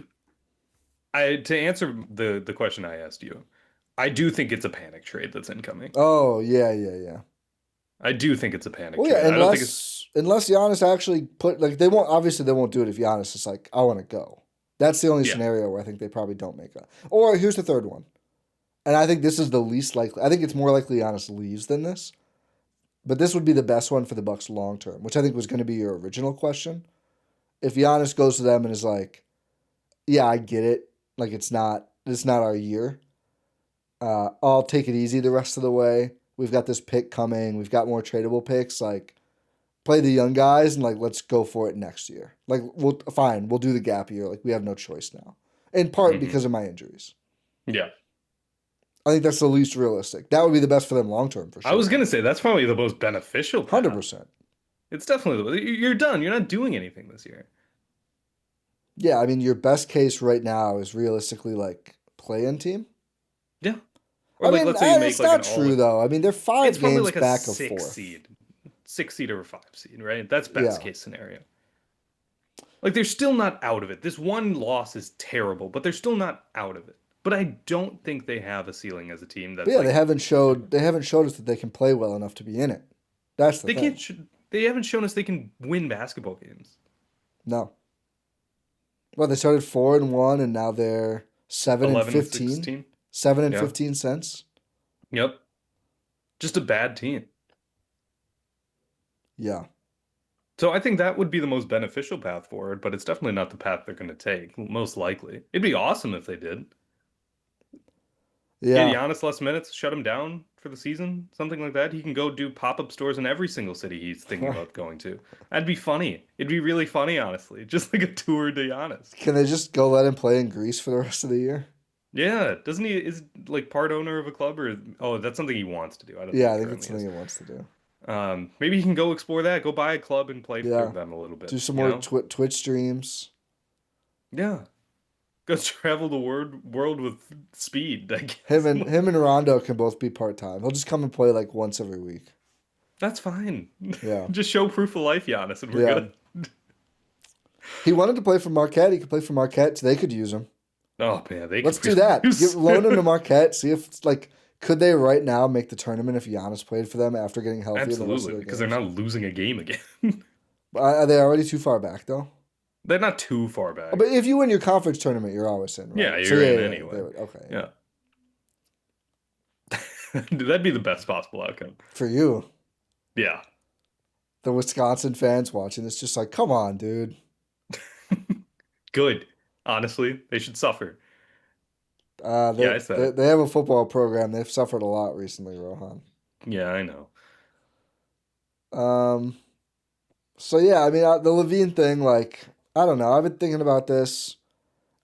I to answer the question I asked you. I do think it's a panic trade that's incoming. Oh yeah. I do think it's a panic Well, yeah, trade. I don't think it's. unless Giannis actually put like they won't do it if Giannis is like I want to go. That's the only Yeah. scenario where I think they probably don't make it. Or here's the third one, and I think this is the least likely. I think it's more likely Giannis leaves than this, but this would be the best one for the Bucks long term, which I think was going to be your original question. If Giannis goes to them and is like, "Yeah, I get it. Like it's not our year. I'll take it easy the rest of the way. We've got this pick coming. We've got more tradable picks. Like, play the young guys and like let's go for it next year. Like, we'll do the gap year. Like, we have no choice now. In part Mhm. because of my injuries. Yeah. I think that's the least realistic. That would be the best for them long term for I was sure. gonna say that's probably the most beneficial path. 100%. It's definitely you're done. You're not doing anything this year. Yeah, I mean, your best case right now is realistically like play-in team. Yeah. Or I like mean, let's say you make it's like not an true all. though. I mean, they're It's 5 probably games like a back of six fourth. seed, 6 seed or a 5 seed, right? That's best Yeah. case scenario. Like they're still not out of it. This one loss is terrible, but they're still not out of it. But I don't think they have a ceiling as a team But that's yeah, like they haven't showed us that they can play well enough to be in it. That's the they thing. can't. They haven't shown us they can win basketball games. No. Well, they started 4-1, and now they're 7 and 11 and 15. 16. 7 and Yeah. 15 cents. Yep. Just a bad team. Yeah. So I think that would be the most beneficial path forward, but it's definitely not the path they're going to take, most likely. It'd be awesome if they did. Get Yeah. Giannis less minutes, shut him down for the season, something like that. He can go do pop-up stores in every single city he's thinking about going to. That'd be funny. It'd be really funny, honestly. Just like a tour to Giannis. Can they just go let him play in Greece for the rest of the year? Yeah, doesn't he is like part owner of a club or oh, that's something he wants to do. I don't think Yeah, he I think it's currently something is. he wants to do. Maybe he can go explore that, go buy a club and play for Yeah, them a little do bit, some you more know? Twitch streams. Yeah. Go travel the world with speed, I Him guess. and him and Rondo can both be part time. He'll just come and play like once every week. That's fine. Yeah, Just show proof of life, Giannis, and we're yeah. good. He wanted to play for Marquette. He could play for Marquette. So they could use him. Oh man, they Let's could do really that. Give use. loan him to Marquette. See if like could they right now make the tournament if Giannis played for them after getting healthy in the rest of Absolutely, their because they're games? not losing a game again. Are they already too far back though? They're not too far But back. if you win your conference tournament, you're always in, Yeah, right? So you're yeah, in yeah, yeah, anyway. okay, yeah. Yeah. Dude, that'd be the best possible outcome. For you, Yeah. the Wisconsin fans watching, it's just like, come on, dude. Good. Honestly, they should suffer. Uh, Yeah, they, I said they it. they have a football program. They've suffered a lot recently, Rohan. Yeah, I know. Um, so yeah, I mean the Levine thing, like I don't know. I've been thinking about this.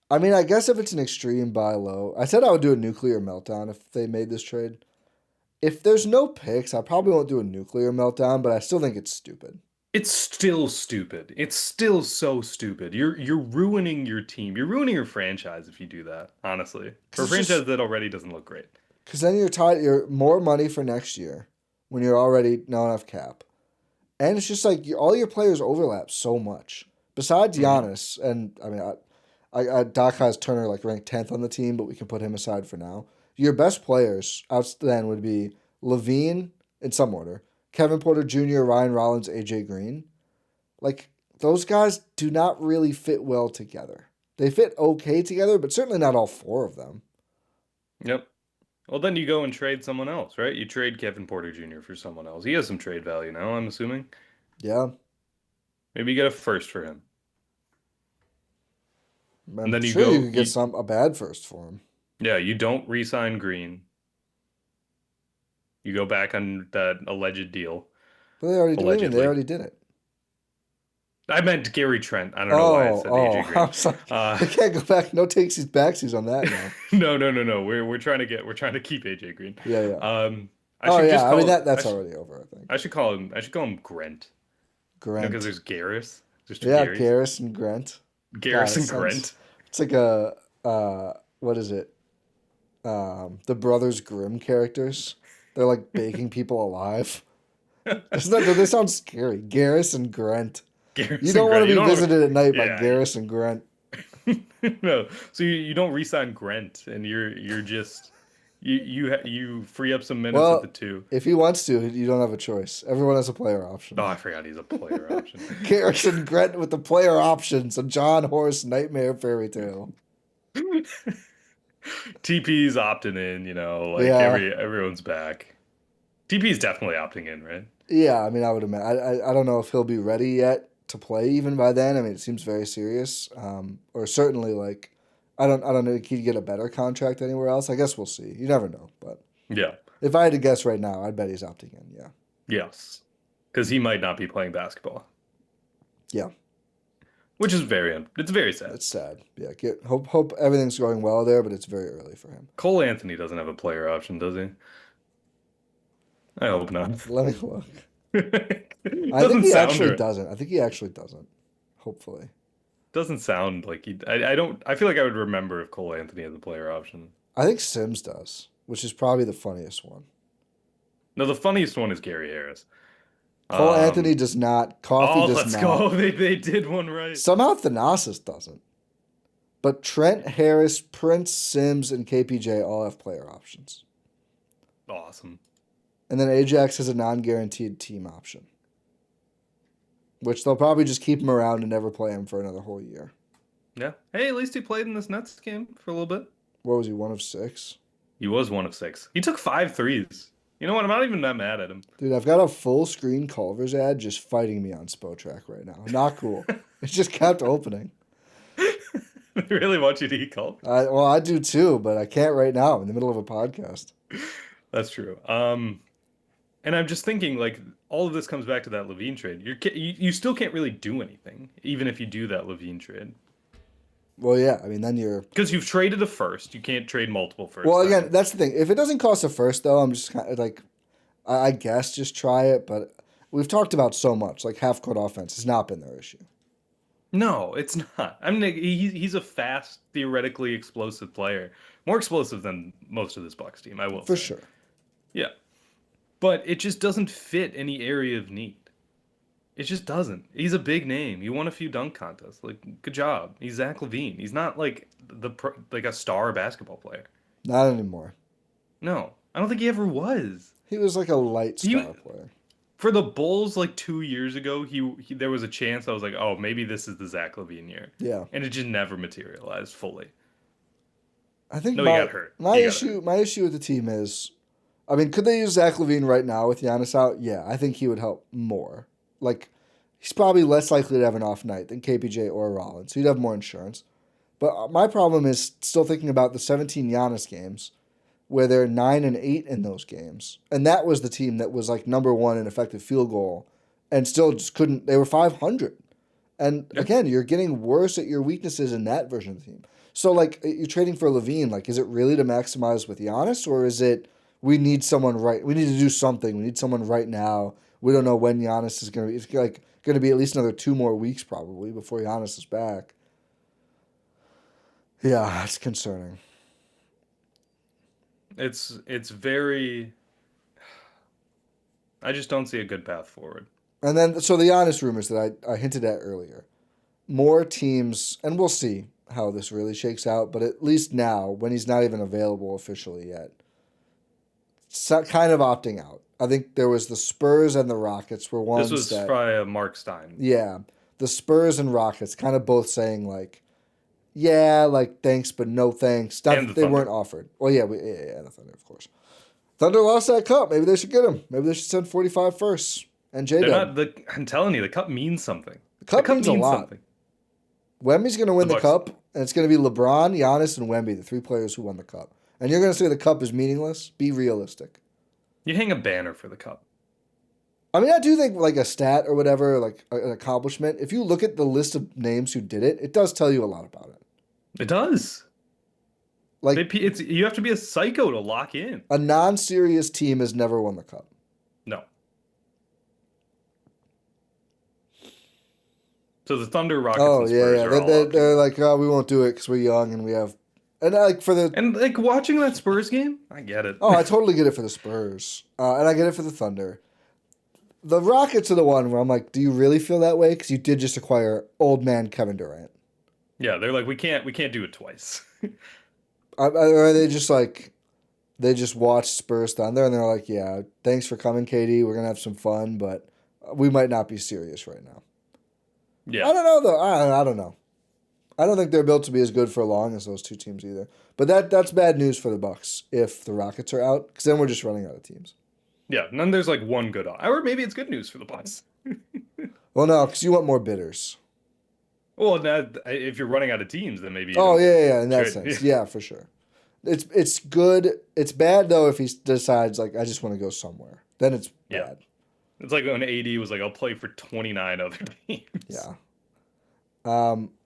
I mean, I guess if it's an extreme buy low, I said I would do a nuclear meltdown if they made this trade. If there's no picks, I probably won't do a nuclear meltdown, but I still think it's stupid. It's still stupid. It's still so stupid. You're ruining your team. You're ruining your franchise if you do that, honestly. For Because a it's just franchise that already doesn't look great. because then you're tied. You're more money for next year when you're already not enough cap, and it's just like all your players overlap so much. Besides Hmm. Giannis, and I mean, Doc has Turner like ranked 10th on the team, but we can put him aside for now. Your best players out then would be Levine in some order, Kevin Porter Jr., Ryan Rollins, AJ Green. Like those guys do not really fit well together. They fit okay together, but certainly not all four of them. Yep. Well, then you go and trade someone else, right? You trade Kevin Porter Jr. for someone else. He has some trade value now, I'm assuming. Yeah, Maybe you get a first for him. And I'm then you sure you go could get you some a bad first for him. yeah, you don't re-sign Green. You go back on that alleged deal. But they already. What do you mean? They Allegedly. already did it. I meant Gary Trent. I don't know why I Oh, said AJ oh, I Green. was like, Uh they can't go back. No takesies, backsies on that now. no. We're trying to keep AJ Green. Yeah, yeah. I Oh should yeah. just I mean call that's already over. I think. I should call him Grant. You know, because Grant. there's Garrus. There's two Yeah, Garys. Garrus and Grant. God, Garrus it and sounds. Grant. It's like a what is it? The Brothers Grimm characters. They're like baking people alive. Doesn't that? This sounds scary. Garrus and Grant. You Garrus and don't want Grant. to You be don't visited at night by yeah. Garrus and Grant. No. So you don't re-sign Grant and you're just you free up some minutes at the Well, two. if he wants to, you don't have a choice. Everyone has a player option. Oh, I forgot he's a player option. Garrison Grant with the player options, a John Horse nightmare fairy tale. TP's opting in, like Yeah, everyone's back. TP's definitely opting in, right? yeah. I mean, I would imagine. I don't know if he'll be ready yet to play even by then. I mean, it seems very serious. Or certainly like, I don't know. If he'd get a better contract anywhere else. I guess we'll see. You never know. But Yeah. if I had to guess right now, I'd bet he's opting in. Yeah, Yes. Because he might not be playing basketball, yeah. which is it's very sad. It's sad. Yeah. Hope everything's going well there, but it's very early for him. Cole Anthony doesn't have a player option, does he? I hope not. Let me look. I think Doesn't he sound actually right. doesn't. I think he actually doesn't. Hopefully. Doesn't sound like he. I don't. I feel like I would remember if Cole Anthony had the player option. I think Sims does, which is probably the funniest one. No, the funniest one is Gary Harris. Cole Anthony Um. does not. Coffee Oh, does let's not. go. They did one right. Somehow Thanasis doesn't. But Trent, Harris, Prince, Sims, and KPJ all have player options. Awesome. And then Ajax has a non-guaranteed team option, which they'll probably just keep him around and never play him for another whole year. Yeah. Hey, at least he played in this Nets game for a little bit. What was he, one of six? He was one of six. He took 5 threes. You know what? I'm not even that mad at him. Dude, I've got a full screen Culver's ad just fighting me on Spotrac right now. Not cool. It just kept opening. They really want you to eat cult. Well, I do too, but I can't right now in the middle of a podcast. That's true. And I'm just thinking, like, all of this comes back to that LaVine trade. You still can't really do anything, even if you do that LaVine trade. Well, yeah. I mean, then you're. Because you've traded a first. You can't trade multiple first. Well, again, that's the thing. If it doesn't cost a first, though, I'm just kind of like, I guess just try it. But we've talked about so much. Like half court offense has not been their issue. No, it's not. I mean, he's a fast, theoretically explosive player. More explosive than most of this Bucks team, I will For say. sure. Yeah. But it just doesn't fit any area of need. It just doesn't. He's a big name. He won a few dunk contests. Like, good job. He's Zach LaVine. He's not like like a star basketball player. Not anymore. No, I don't think he ever was. He was like a light He star player. for the Bulls like 2 years ago. He there was a chance I was like, oh, maybe this is the Zach LaVine year, Yeah. and it just never materialized fully. I think No, he got hurt. My He got issue hurt. my issue with the team is, I mean, could they use Zach LaVine right now with Giannis out? Yeah, I think he would help more. Like, he's probably less likely to have an off night than KPJ or Rollins, so he'd have more insurance. But my problem is still thinking about the 17 Giannis games where they're 9-8 in those games. And that was the team that was like number one in effective field goal and still just couldn't. They were 500. And again, you're getting worse at your weaknesses in that version of the team. So, like, you're trading for LaVine. Like, is it really to maximize with Giannis, or is it we need someone right? We need to do something. We need someone right now. We don't know when Giannis is going to be. It's like going to be at least another 2 more weeks probably before Giannis is back. Yeah, that's concerning. It's very. I just don't see a good path forward. And then, so the Giannis rumors that I hinted at earlier, more teams, and we'll see how this really shakes out, but at least now, when he's not even available officially yet, kind of opting out. I think there was the Spurs and the Rockets were ones This was that, probably a Mark Stein. yeah, the Spurs and Rockets kind of both saying like, yeah, like thanks, but no thanks. Not And that the they weren't Thunder. offered. Well, yeah, the Thunder, of course. Thunder lost that cup. Maybe they should get him. Maybe they should send 45 firsts and J They're Dub. not the. I'm telling you, the cup means something. The cup means a lot. something. Wemby's going to win The the Bucks. cup, and it's going to be LeBron, Giannis, and Wemby, the 3 players who won the cup. And you're going to say the cup is meaningless? Be realistic. You hang a banner for the cup. I mean, I do think like a stat or whatever, like an accomplishment, if you look at the list of names who did it, it does tell you a lot about it. It does. Like It's you have to be a psycho to lock in. a non-serious team has never won the cup. No. So the Thunder, Rockets, Oh, and yeah, Spurs yeah. are all They're locked like, oh, we won't do it because we're young and we have. And like for the. in. And like watching that Spurs game, I get it. Oh, I totally get it for the Spurs. And I get it for the Thunder. The Rockets are the one where I'm like, do you really feel that way? Because you did just acquire old man Kevin Durant. Yeah, they're like, we can't do it twice. Or are they just like, they just watched Spurs Thunder and they're like, yeah, thanks for coming, KD. We're going to have some fun, but we might not be serious right now. Yeah. I don't know, though. I don't know. I don't think they're built to be as good for long as those two teams either. But that's bad news for the Bucks if the Rockets are out, because then we're just running out of teams. Yeah, and then there's like one good or maybe it's good news for the Bucks. Well, no, because you want more bidders. Well, now, if you're running out of teams, then maybe. Oh, yeah, in that Good. sense. Yeah, for sure. It's good. It's bad, though, if he decides, like, I just want to go somewhere. Then it's Yeah. bad. It's like when AD was like, I'll play for 29 other teams. Yeah.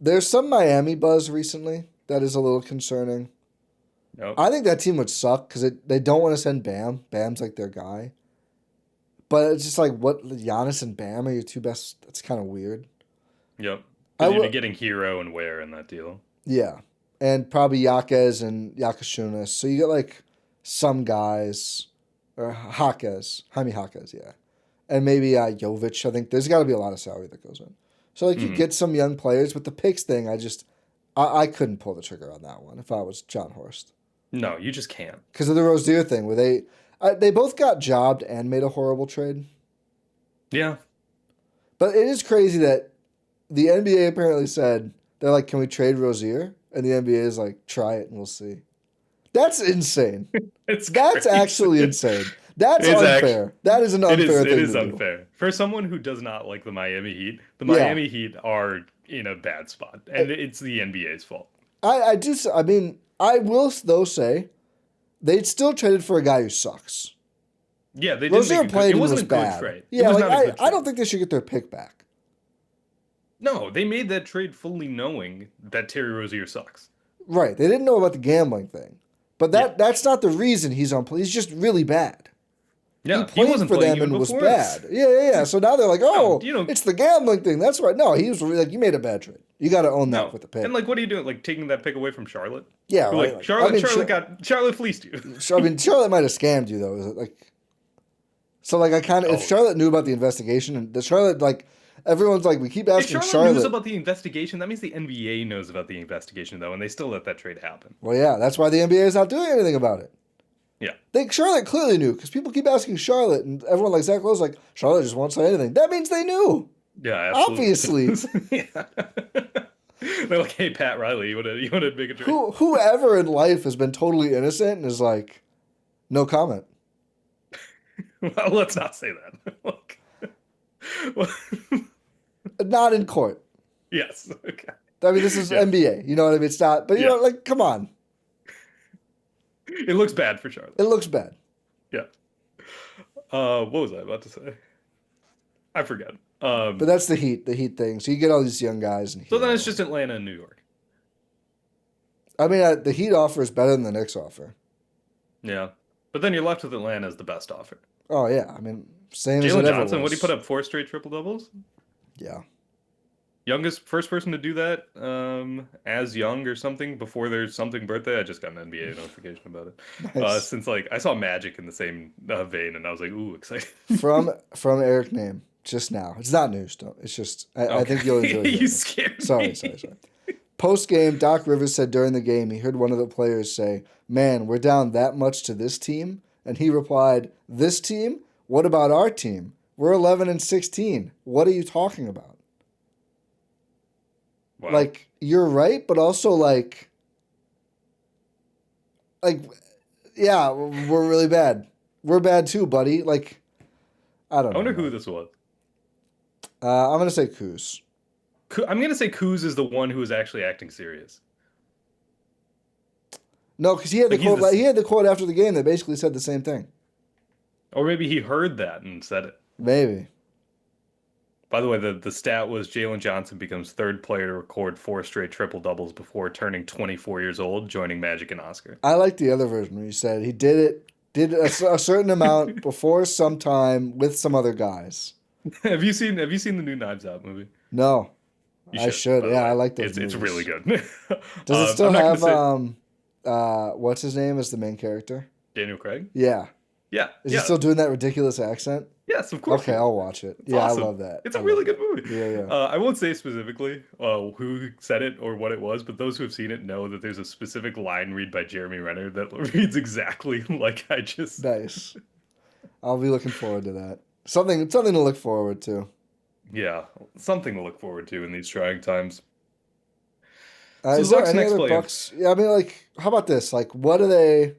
There's some Miami buzz recently that is a little concerning. Nope. I think that team would suck because they don't want to send Bam. Bam's like their guy. But it's just like, what, Giannis and Bam are your two best? That's kind of weird. Yep. I You'd be will- getting Hero and Ware in that deal. Yeah. And probably Jaquez and Yakashunas. So you get like some guys, or Jaime Jaquez, yeah. And maybe Jovic. I think there's got to be a lot of salary that goes in. So like you get some young players, but the picks thing, I couldn't pull the trigger on that one if I was John Horst. No, you just can't. Because of the Rozier thing, where they both got jobbed and made a horrible trade. Yeah. But it is crazy that the NBA apparently said, they're like, can we trade Rozier? And the NBA is like, try it and we'll see. That's insane. That's That's actually insane. That's It's unfair. That is an unfair thing It is to do. unfair. For someone who does not like the Miami Heat, the Miami Heat are in a bad spot. And it's the NBA's fault. I will though say, they still traded for a guy who sucks. Yeah, they didn't Rozier make played it and wasn't was a good bad. trade. It Yeah, was like not a good I don't trade. think they should get their pick back. No, they made that trade fully knowing that Terry Rozier sucks. Right. They didn't know about the gambling thing. But Yeah. that's not the reason he's on play. He's just really bad. He Yeah, he played wasn't for playing them even and was before this. bad. Yeah. So now they're like, No, oh, it's the gambling thing. That's right. No, he was really, like, you made a bad trade. You got to own that no. with the pick. And like, what are you doing? Like taking that pick away from Charlotte? Yeah, Or, right. like Charlotte fleeced you. I mean, Charlotte might have scammed you though. Is it like? So like, I kind of if Charlotte knew about the investigation and the Charlotte like. Everyone's like, we keep asking If Charlotte knows about the investigation, that means the NBA knows about the investigation, though, and they still let that trade happen. Well, yeah, that's why the NBA is not doing anything about it. Yeah. Charlotte clearly knew, because people keep asking Charlotte, and everyone like Zach Lowe's like, Charlotte just won't say anything. That means they knew. Yeah, absolutely. Obviously. Yeah. They're like, hey, Pat Riley, you want to make a trade? Whoever in life has been totally innocent and is like, no comment. Well, let's not say that. Not in court. Yes. Okay. I mean, this is NBA. You know what I mean? It's not, but you know, like, come on. It looks bad for Charlotte. It looks bad. Yeah. What was I about to say? I forget. But that's the Heat thing. So you get all these young guys. So then it's just Atlanta and New York. I mean, the Heat offer is better than the Knicks offer. Yeah. But then you're left with Atlanta as the best offer. Oh, yeah. I mean, same as Jalen it ever Johnson, was. what did he put up? 4 straight triple-doubles? Yeah. First person to do that as young or something before their something birthday. I just got an NBA notification about it. Nice. Since like I saw Magic in the same vein, and I was like, ooh, excited. from Eric Name just now. It's not news, though. It's just I think you'll enjoy it. You scared me. Sorry. Post game, Doc Rivers said during the game he heard one of the players say, "Man, we're down that much to this team," and he replied, "This team? What about our team? We're 11-16. What are you talking about?" Wow. Like, you're right, but also like, yeah, we're really bad. We're bad too, buddy. Like, I don't know. I wonder who this was. I'm going to say Kuz. I'm going to say Kuz is the one who was actually acting serious. No, because he had he had the quote after the game that basically said the same thing. Or maybe he heard that and said it. Maybe. By the way, the stat was Jalen Johnson becomes 3rd player to record 4 straight triple-doubles before turning 24 years old, joining Magic and Oscar. I like the other version where you said he did a certain amount before some time with some other guys. Have you seen the new Knives Out movie? No. I should. Yeah, I like those movies. It's really good. Does it still have what's his name as the main character? Daniel Craig? Yeah. Yeah. Is he still doing that ridiculous accent? Yes, of course. Okay, I'll watch it. It's awesome. I love that. It's a really good movie. Yeah. I won't say specifically who said it or what it was, but those who have seen it know that there's a specific line read by Jeremy Renner that reads exactly like I just... Nice. I'll be looking forward to that. Something to look forward to. Yeah, something to look forward to in these trying times. So is there any other Bucks? Yeah, I mean, like, how about this? Like, what are they...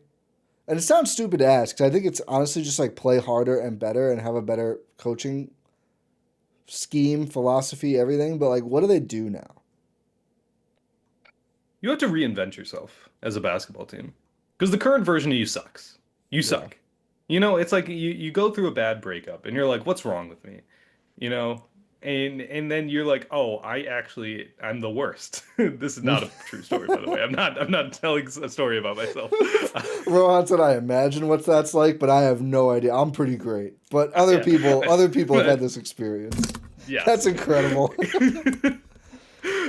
And it sounds stupid to ask, because I think it's honestly just like play harder and better and have a better coaching scheme, philosophy, everything. But like, what do they do now? You have to reinvent yourself as a basketball team. Because the current version of you sucks. You suck. You know, it's like you go through a bad breakup and you're like, what's wrong with me? You know? And then you're like, oh, I'm the worst. This is not a true story, by the way. I'm not telling a story about myself. Rohan said, I imagine what that's like, but I have no idea. I'm pretty great. But other people have had this experience. Yeah. That's incredible. And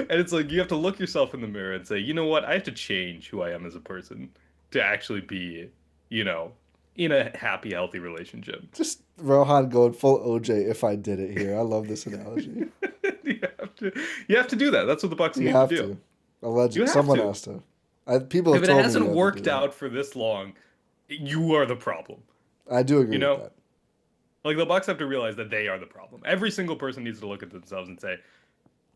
it's like you have to look yourself in the mirror and say, you know what? I have to change who I am as a person to actually be, you know, in a happy, healthy relationship. Just Rohan going full OJ if I did it here. I love this analogy. You have to do that. That's what the Bucks need to do. Allegedly, someone has to. People have if told me it hasn't worked out for this long, you are the problem. I do agree with that. Like the Bucks have to realize that they are the problem. Every single person needs to look at themselves and say,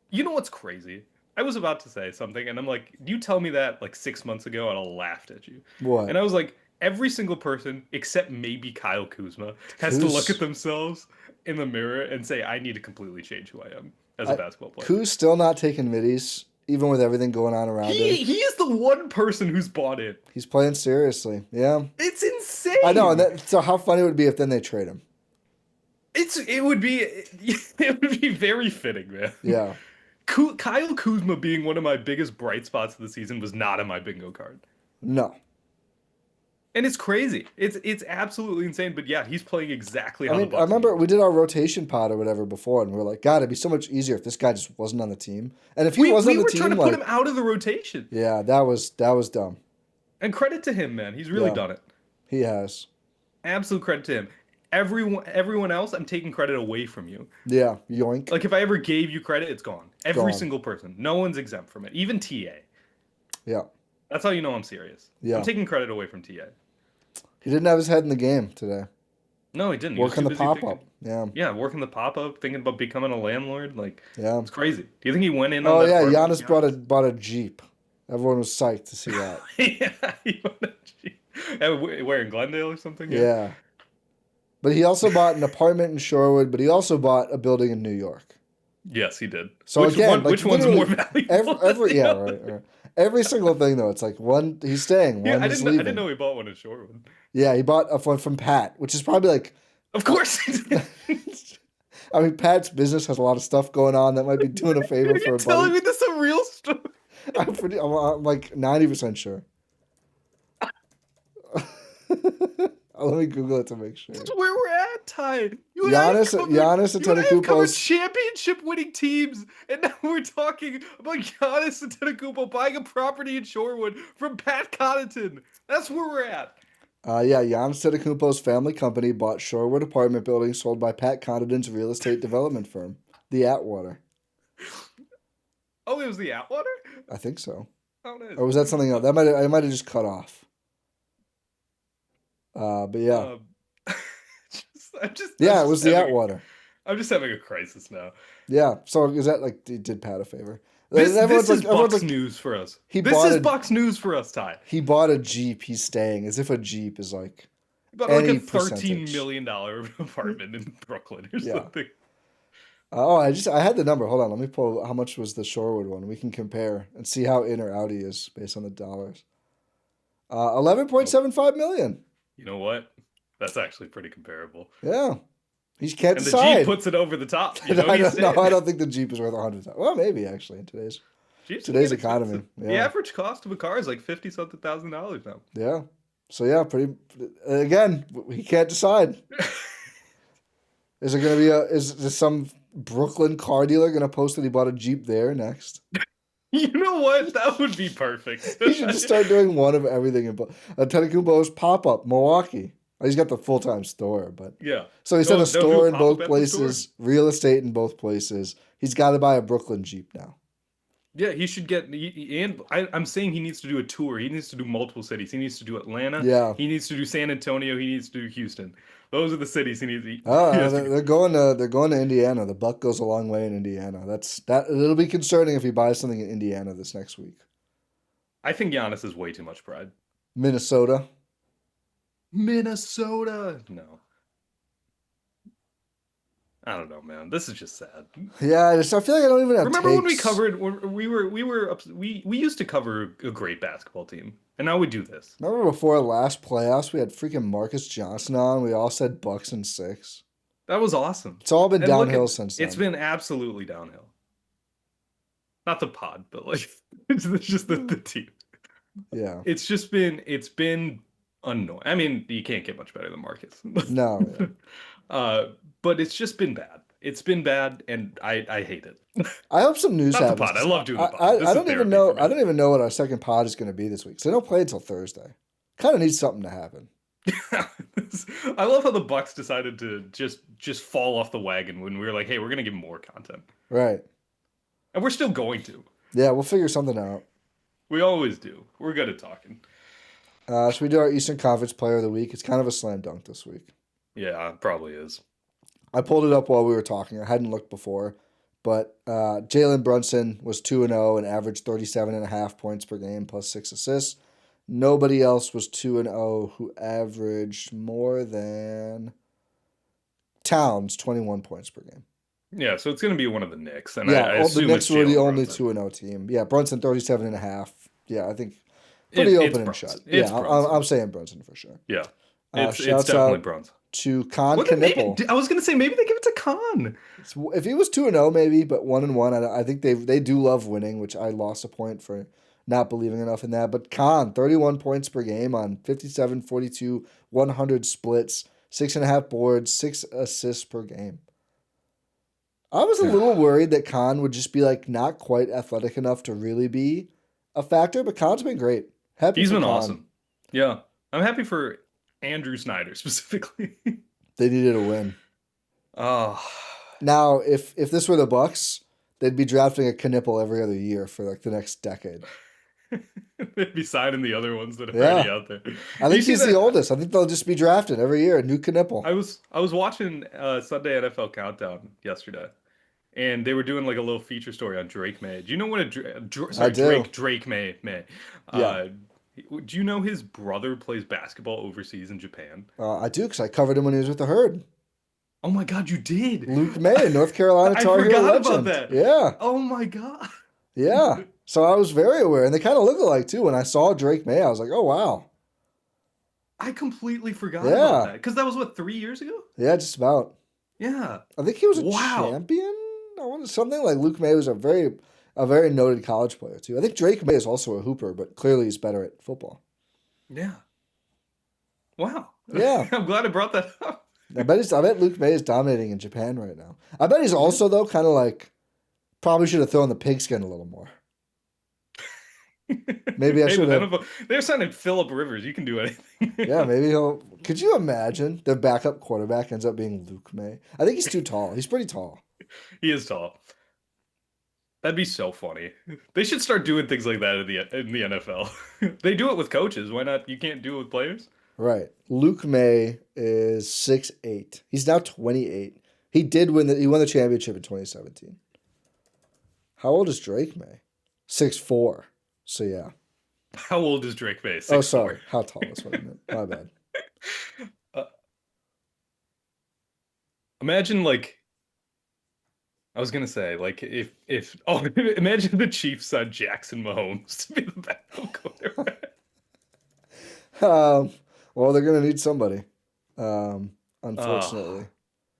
you know what's crazy? I was about to say something, and I'm like, you tell me that like 6 months ago, and I laughed at you. What? And I was like, every single person, except maybe Kyle Kuzma, has to look at themselves in the mirror and say, I need to completely change who I am as a basketball player. Kuz still not taking middies, even with everything going on around him. He is the one person who's bought it. He's playing seriously. Yeah. It's insane. I know. So how funny would it be if then they trade him? It would be very fitting, man. Yeah. Kyle Kuzma being one of my biggest bright spots of the season was not on my bingo card. No. And it's crazy. It's absolutely insane. But yeah, he's playing exactly I how the mean, I Bucks need remember him we to. did our rotation pod or whatever before, and we were like, God, it'd be so much easier if this guy just wasn't on the team. And if he wasn't We on the were trying team, to put him like, out of the rotation. yeah, that was dumb. And credit to him, man. He's really Yeah, done it. he has. Absolute credit to him. Everyone else, I'm taking credit away from you. Yeah, yoink, Like if I ever gave you credit, it's gone. Every gone. single person. No one's exempt from it. Even TA. Yeah, That's how you know I'm serious. I'm yeah. taking credit away from TA. He didn't have his head in the game today. No, he didn't. He was Working too the busy pop thinking. up. Yeah, Yeah, working the pop up, thinking about becoming a landlord. Like yeah. it's crazy. Do you think he went in on Oh that yeah, apartment with Giannis bought a Jeep. Everyone was psyched to see that. yeah, he went a Jeep. Where in Glendale or something? Yeah. Yeah, but he also bought an apartment in Shorewood. But he also bought a building in New York. Yes, he did. So again, like Which one's more literally valuable? every yeah, right. Every single thing though, it's like one he's staying, Yeah, one I he's didn't. I leaving. didn't know he bought one in Shorewood. Yeah, he bought a one from Pat, which is probably like, Of course he did. I mean, Pat's business has a lot of stuff going on that might be doing a favor for You're a telling buddy. me this is a real story? I'm like 90% sure. Let me Google it to make sure. This is where we're at, Ty. You and I have Giannis and you and I have covered Antetokounmpo's. championship-winning teams, and now we're talking about Giannis and Antetokounmpo buying a property in Shorewood from Pat Connaughton. That's where we're at. Yeah, Giannis Antetokounmpo's family company bought Shorewood apartment building sold by Pat Connaughton's real estate development firm, the Atwater. Oh, it was the Atwater? I think so. Oh, nice. Or was that something else? I might have just cut off. But yeah, I'm just yeah, it was the Atwater. I'm just having a crisis now. Yeah, so is that like did Pat a favor? This is everyone's Bucks news for us. He This bought is a- Bucks news for us, Ty. He bought a Jeep. He's staying as if a Jeep is like About like any a $13 percentage. million apartment in Brooklyn or Yeah. something. I had the number. Hold on, let me pull. How much was the Shorewood one? We can compare and see how in or out he is based on the dollars. 11.75 million. You know what? That's actually pretty comparable. Yeah, he can't And the decide. Jeep puts it over the top. You No, know, he's no, I saying. don't think the Jeep is worth 100. Well, maybe actually in today's Jeeps today's are getting economy. expensive. The Yeah, average cost of a car is like $50-something thousand now. yeah. So yeah, pretty. Again, he can't decide. Is there gonna be is some Brooklyn car dealer gonna post that he bought a Jeep there next? You know what? That would be perfect. He should just start doing one of everything in Antetokounmpo's pop up Milwaukee. Oh, he's got the full time store, but Yeah. so he's done a They'll do store in pop-up both at the places, real estate in both places. He's got to buy a Brooklyn Jeep now. Yeah, he should get. I'm saying he needs to do a tour. He needs to do multiple cities. He needs to do Atlanta. Yeah. He needs to do San Antonio. He needs to do Houston. Those are the cities he needs. Oh, he has to they're going to Indiana. The buck goes a long way in Indiana. It'll be concerning if he buys something in Indiana this next week. I think Giannis has way too much pride. Minnesota. Minnesota. No. I don't know, man. This is just sad. Yeah, I feel like I don't even have. Remember when we takes. covered? We used to cover a great basketball team, and now we do this. Remember before last playoffs, we had freaking Marcus Johnson on. We all said Bucks in 6. That was awesome. It's all been And look downhill at- since then. It's been absolutely downhill. Not the pod, but like it's just the team. Yeah. It's been annoying. I mean, you can't get much better than Marcus. No. Yeah. But it's just been bad. It's been bad, and I hate it. I hope some news Not the happens. pod. I love doing the pod. I This is don't even therapy know. for me. I don't even know what our second pod is going to be this week. So they don't play until Thursday. Kind of needs something to happen. I love how the Bucks decided to just fall off the wagon when we were like, hey, we're gonna give more content. Right. And we're still going to. Yeah, we'll figure something out. We always do. We're good at talking. So we do our Eastern Conference Player of the Week. It's kind of a slam dunk this week. Yeah, it probably is. I pulled it up while we were talking. I hadn't looked before. But Jalen Brunson was 2-0 and averaged 37.5 points per game plus 6 assists. Nobody else was 2-0 who averaged more than Towns, 21 points per game. Yeah, so it's gonna be one of the Knicks. And Yeah, I the assume Knicks it's were the Jalen only Brunson. 2-0 team. Yeah, Brunson 37.5. Yeah, I think pretty It's open and Brunson. shut. It's Yeah, Brunson. I'm saying Brunson for sure. Yeah. It's Shouts definitely out Brunson. to Con Well, then maybe Knipple. I was gonna say maybe they give it to Khan. If he was 2-0, maybe, but 1-1, I think they do love winning, which I lost a point for not believing enough in that. But Khan, 31 points per game on 57, 42, 100 splits, 6.5 boards, 6 assists per game. I was a little worried that Khan would just be like not quite athletic enough to really be a factor, but Khan's been great. Happy He's for been Khan. awesome. Yeah, I'm happy for Andrew Snyder specifically. They needed a win. Oh, Now, if this were the Bucks, they'd be drafting a Knipple every other year for like the next decade. they'd be signing the other ones that are Yeah. already out there. I You think see he's the that? oldest. I think they'll just be drafting every year a new Knipple. I was watching Sunday NFL Countdown yesterday, and they were doing like a little feature story on Drake May. Do you know what I do. Drake May? Yeah, Uh, do you know his brother plays basketball overseas in Japan? I do because I covered him when he was with the Herd. Oh my God, you did! Luke May, North Carolina I Tar Heel forgot about legend. that. Yeah, Oh my God. yeah. So I was very aware, and they kind of look alike too. When I saw Drake May, I was like, oh wow. I completely forgot Yeah, about that because that was what 3 years ago. yeah, just about. Yeah. I think he was a Wow. champion. I wanted something like Luke May was a very noted college player too. I think Drake May is also a hooper, but clearly he's better at football. Yeah. Wow. Yeah. I'm glad I brought that up. I bet Luke May is dominating in Japan right now. I bet he's also though kind of like probably should have thrown the pigskin a little more. Maybe I Hey, should the have. NFL, they're signing Phillip Rivers. You can do anything. Yeah, maybe he'll. Could you imagine their backup quarterback ends up being Luke May? I think he's too tall. He's pretty tall. He is tall. That'd be so funny. They should start doing things like that in the NFL. They do it with coaches. Why not? You can't do it with players. Right. Luke May is 6'8". He's now 28. He did win he won the championship in 2017. How old is Drake May? 6'4". So yeah. How old is Drake May? 6'4". Oh, sorry. How tall is what I meant. My bad. Uh, imagine like I was gonna say like if oh imagine the Chiefs signed Jackson Mahomes to be the backup quarterback. Um, well, they're gonna need somebody. Oh, Unfortunately.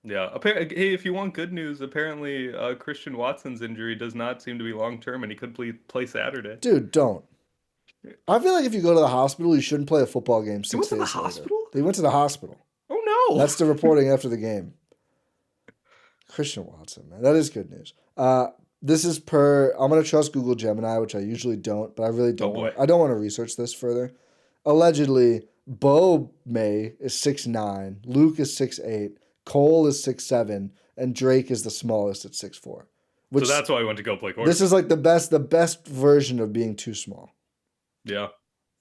yeah. Hey, if you want good news, apparently Christian Watson's injury does not seem to be long term, and he could play Saturday. Dude, don't. I feel like if you go to the hospital, you shouldn't play a football game He 6 went to the days later. hospital? They went to the hospital. Oh no! That's the reporting after the game. Christian Watson, man. That is good news. This is I'm gonna trust Google Gemini, which I usually don't, but I really don't Oh, want boy. I don't want to research this further. Allegedly, Bo May is 6'9", Luke is 6'8", Cole is 6'7", and Drake is the smallest at 6'4". Which So that's why I went to go play quarterback. this is like the best version of being too small. Yeah.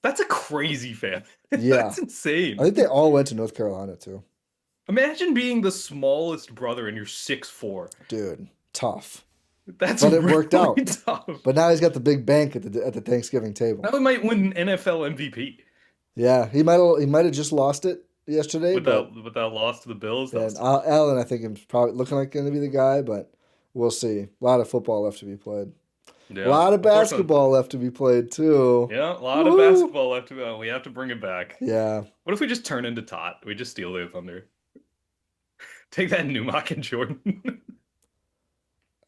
That's a crazy fan. Yeah. That's insane. I think they all went to North Carolina too. Imagine being the smallest brother and you're 6'4". Dude, tough. That's But it really worked out. tough. But now he's got the big bank at the Thanksgiving table. Now he might win NFL MVP Yeah, he might have just lost it yesterday, with but that loss to the Bills. That and was tough. Allen I think is probably looking like going to be the guy, but we'll see. A lot of football left to be played. Yeah. A lot of Unfortunately- basketball left to be played too. Yeah, a lot Woo! of basketball left to go. We have to bring it back. Yeah. What if we just turn into Tot? We just steal their thunder. Take that Numak and Jordan.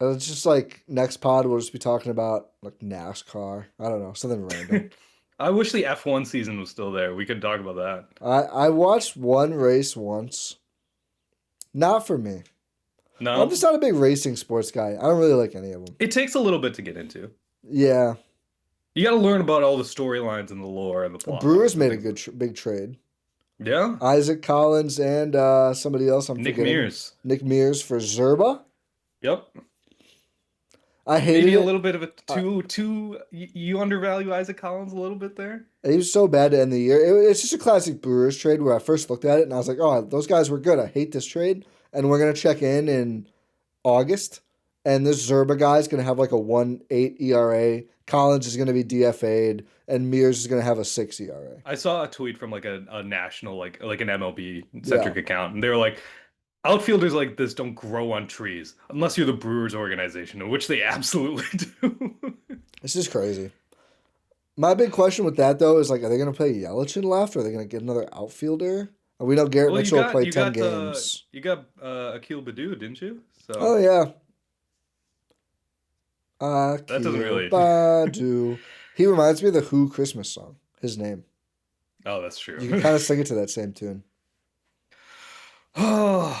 It's just like next pod we'll just be talking about like NASCAR. I don't know, something random. I wish the F1 season was still there. We could talk about that. I watched one race once. Not for me. No, I'm just not a big racing sports guy. I don't really like any of them. it takes a little bit to get into. Yeah. You got to learn about all the storylines and the lore and the plot. Brewers made a good big trade. Yeah. Isaac Collins and somebody else. I'm Nick forgetting. Mears. Nick Mears for Zerba. Yep. I hated Maybe a it. little bit of a you undervalue Isaac Collins a little bit there. He was so bad to end the year. It's just a classic Brewers trade where I first looked at it and I was like, oh, those guys were good. I hate this trade. And we're going to check in August. And this Zerba guy is going to have like a 1.8 ERA. Collins is going to be DFA'd. And Mears is going to have a 6 ERA. I saw a tweet from like a national like an MLB centric account, and they were like, outfielders like this don't grow on trees unless you're the Brewers organization, which they absolutely do. This is crazy. My big question with that, though, is like, are they going to play Yelich left? Or are they going to get another outfielder? We know Garrett Well, you Mitchell got played you 10 got games. Akil Badu, didn't you? Oh, So yeah. that doesn't Akil really. Badu. He reminds me of the Who Christmas song, his name. Oh, that's true. You can kind of sing it to that same tune. Oh,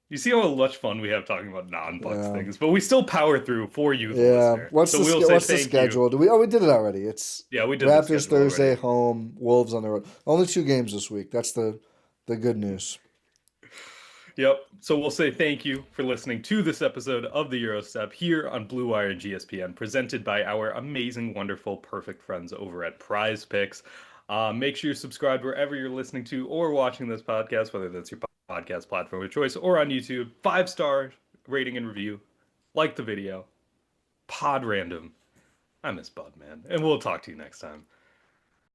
you see how much fun we have talking about non-Bucks Yeah. things, but we still power through for you, the Yeah. listener. So we'll say What's the thank you. schedule? We did it already. It's Yeah, we did the Raptors schedule Thursday already. home, Wolves on the road. Only 2 games this week. That's the good news. Yep. So we'll say thank you for listening to this episode of the Eurostep here on Blue Wire and GSPN, presented by our amazing, wonderful, perfect friends over at Prize Picks. Make sure you're subscribed wherever you're listening to or watching this podcast, whether that's your podcast platform of choice or on YouTube. 5-star rating and review. Like the video. Pod random. I miss Bud, man. And we'll talk to you next time.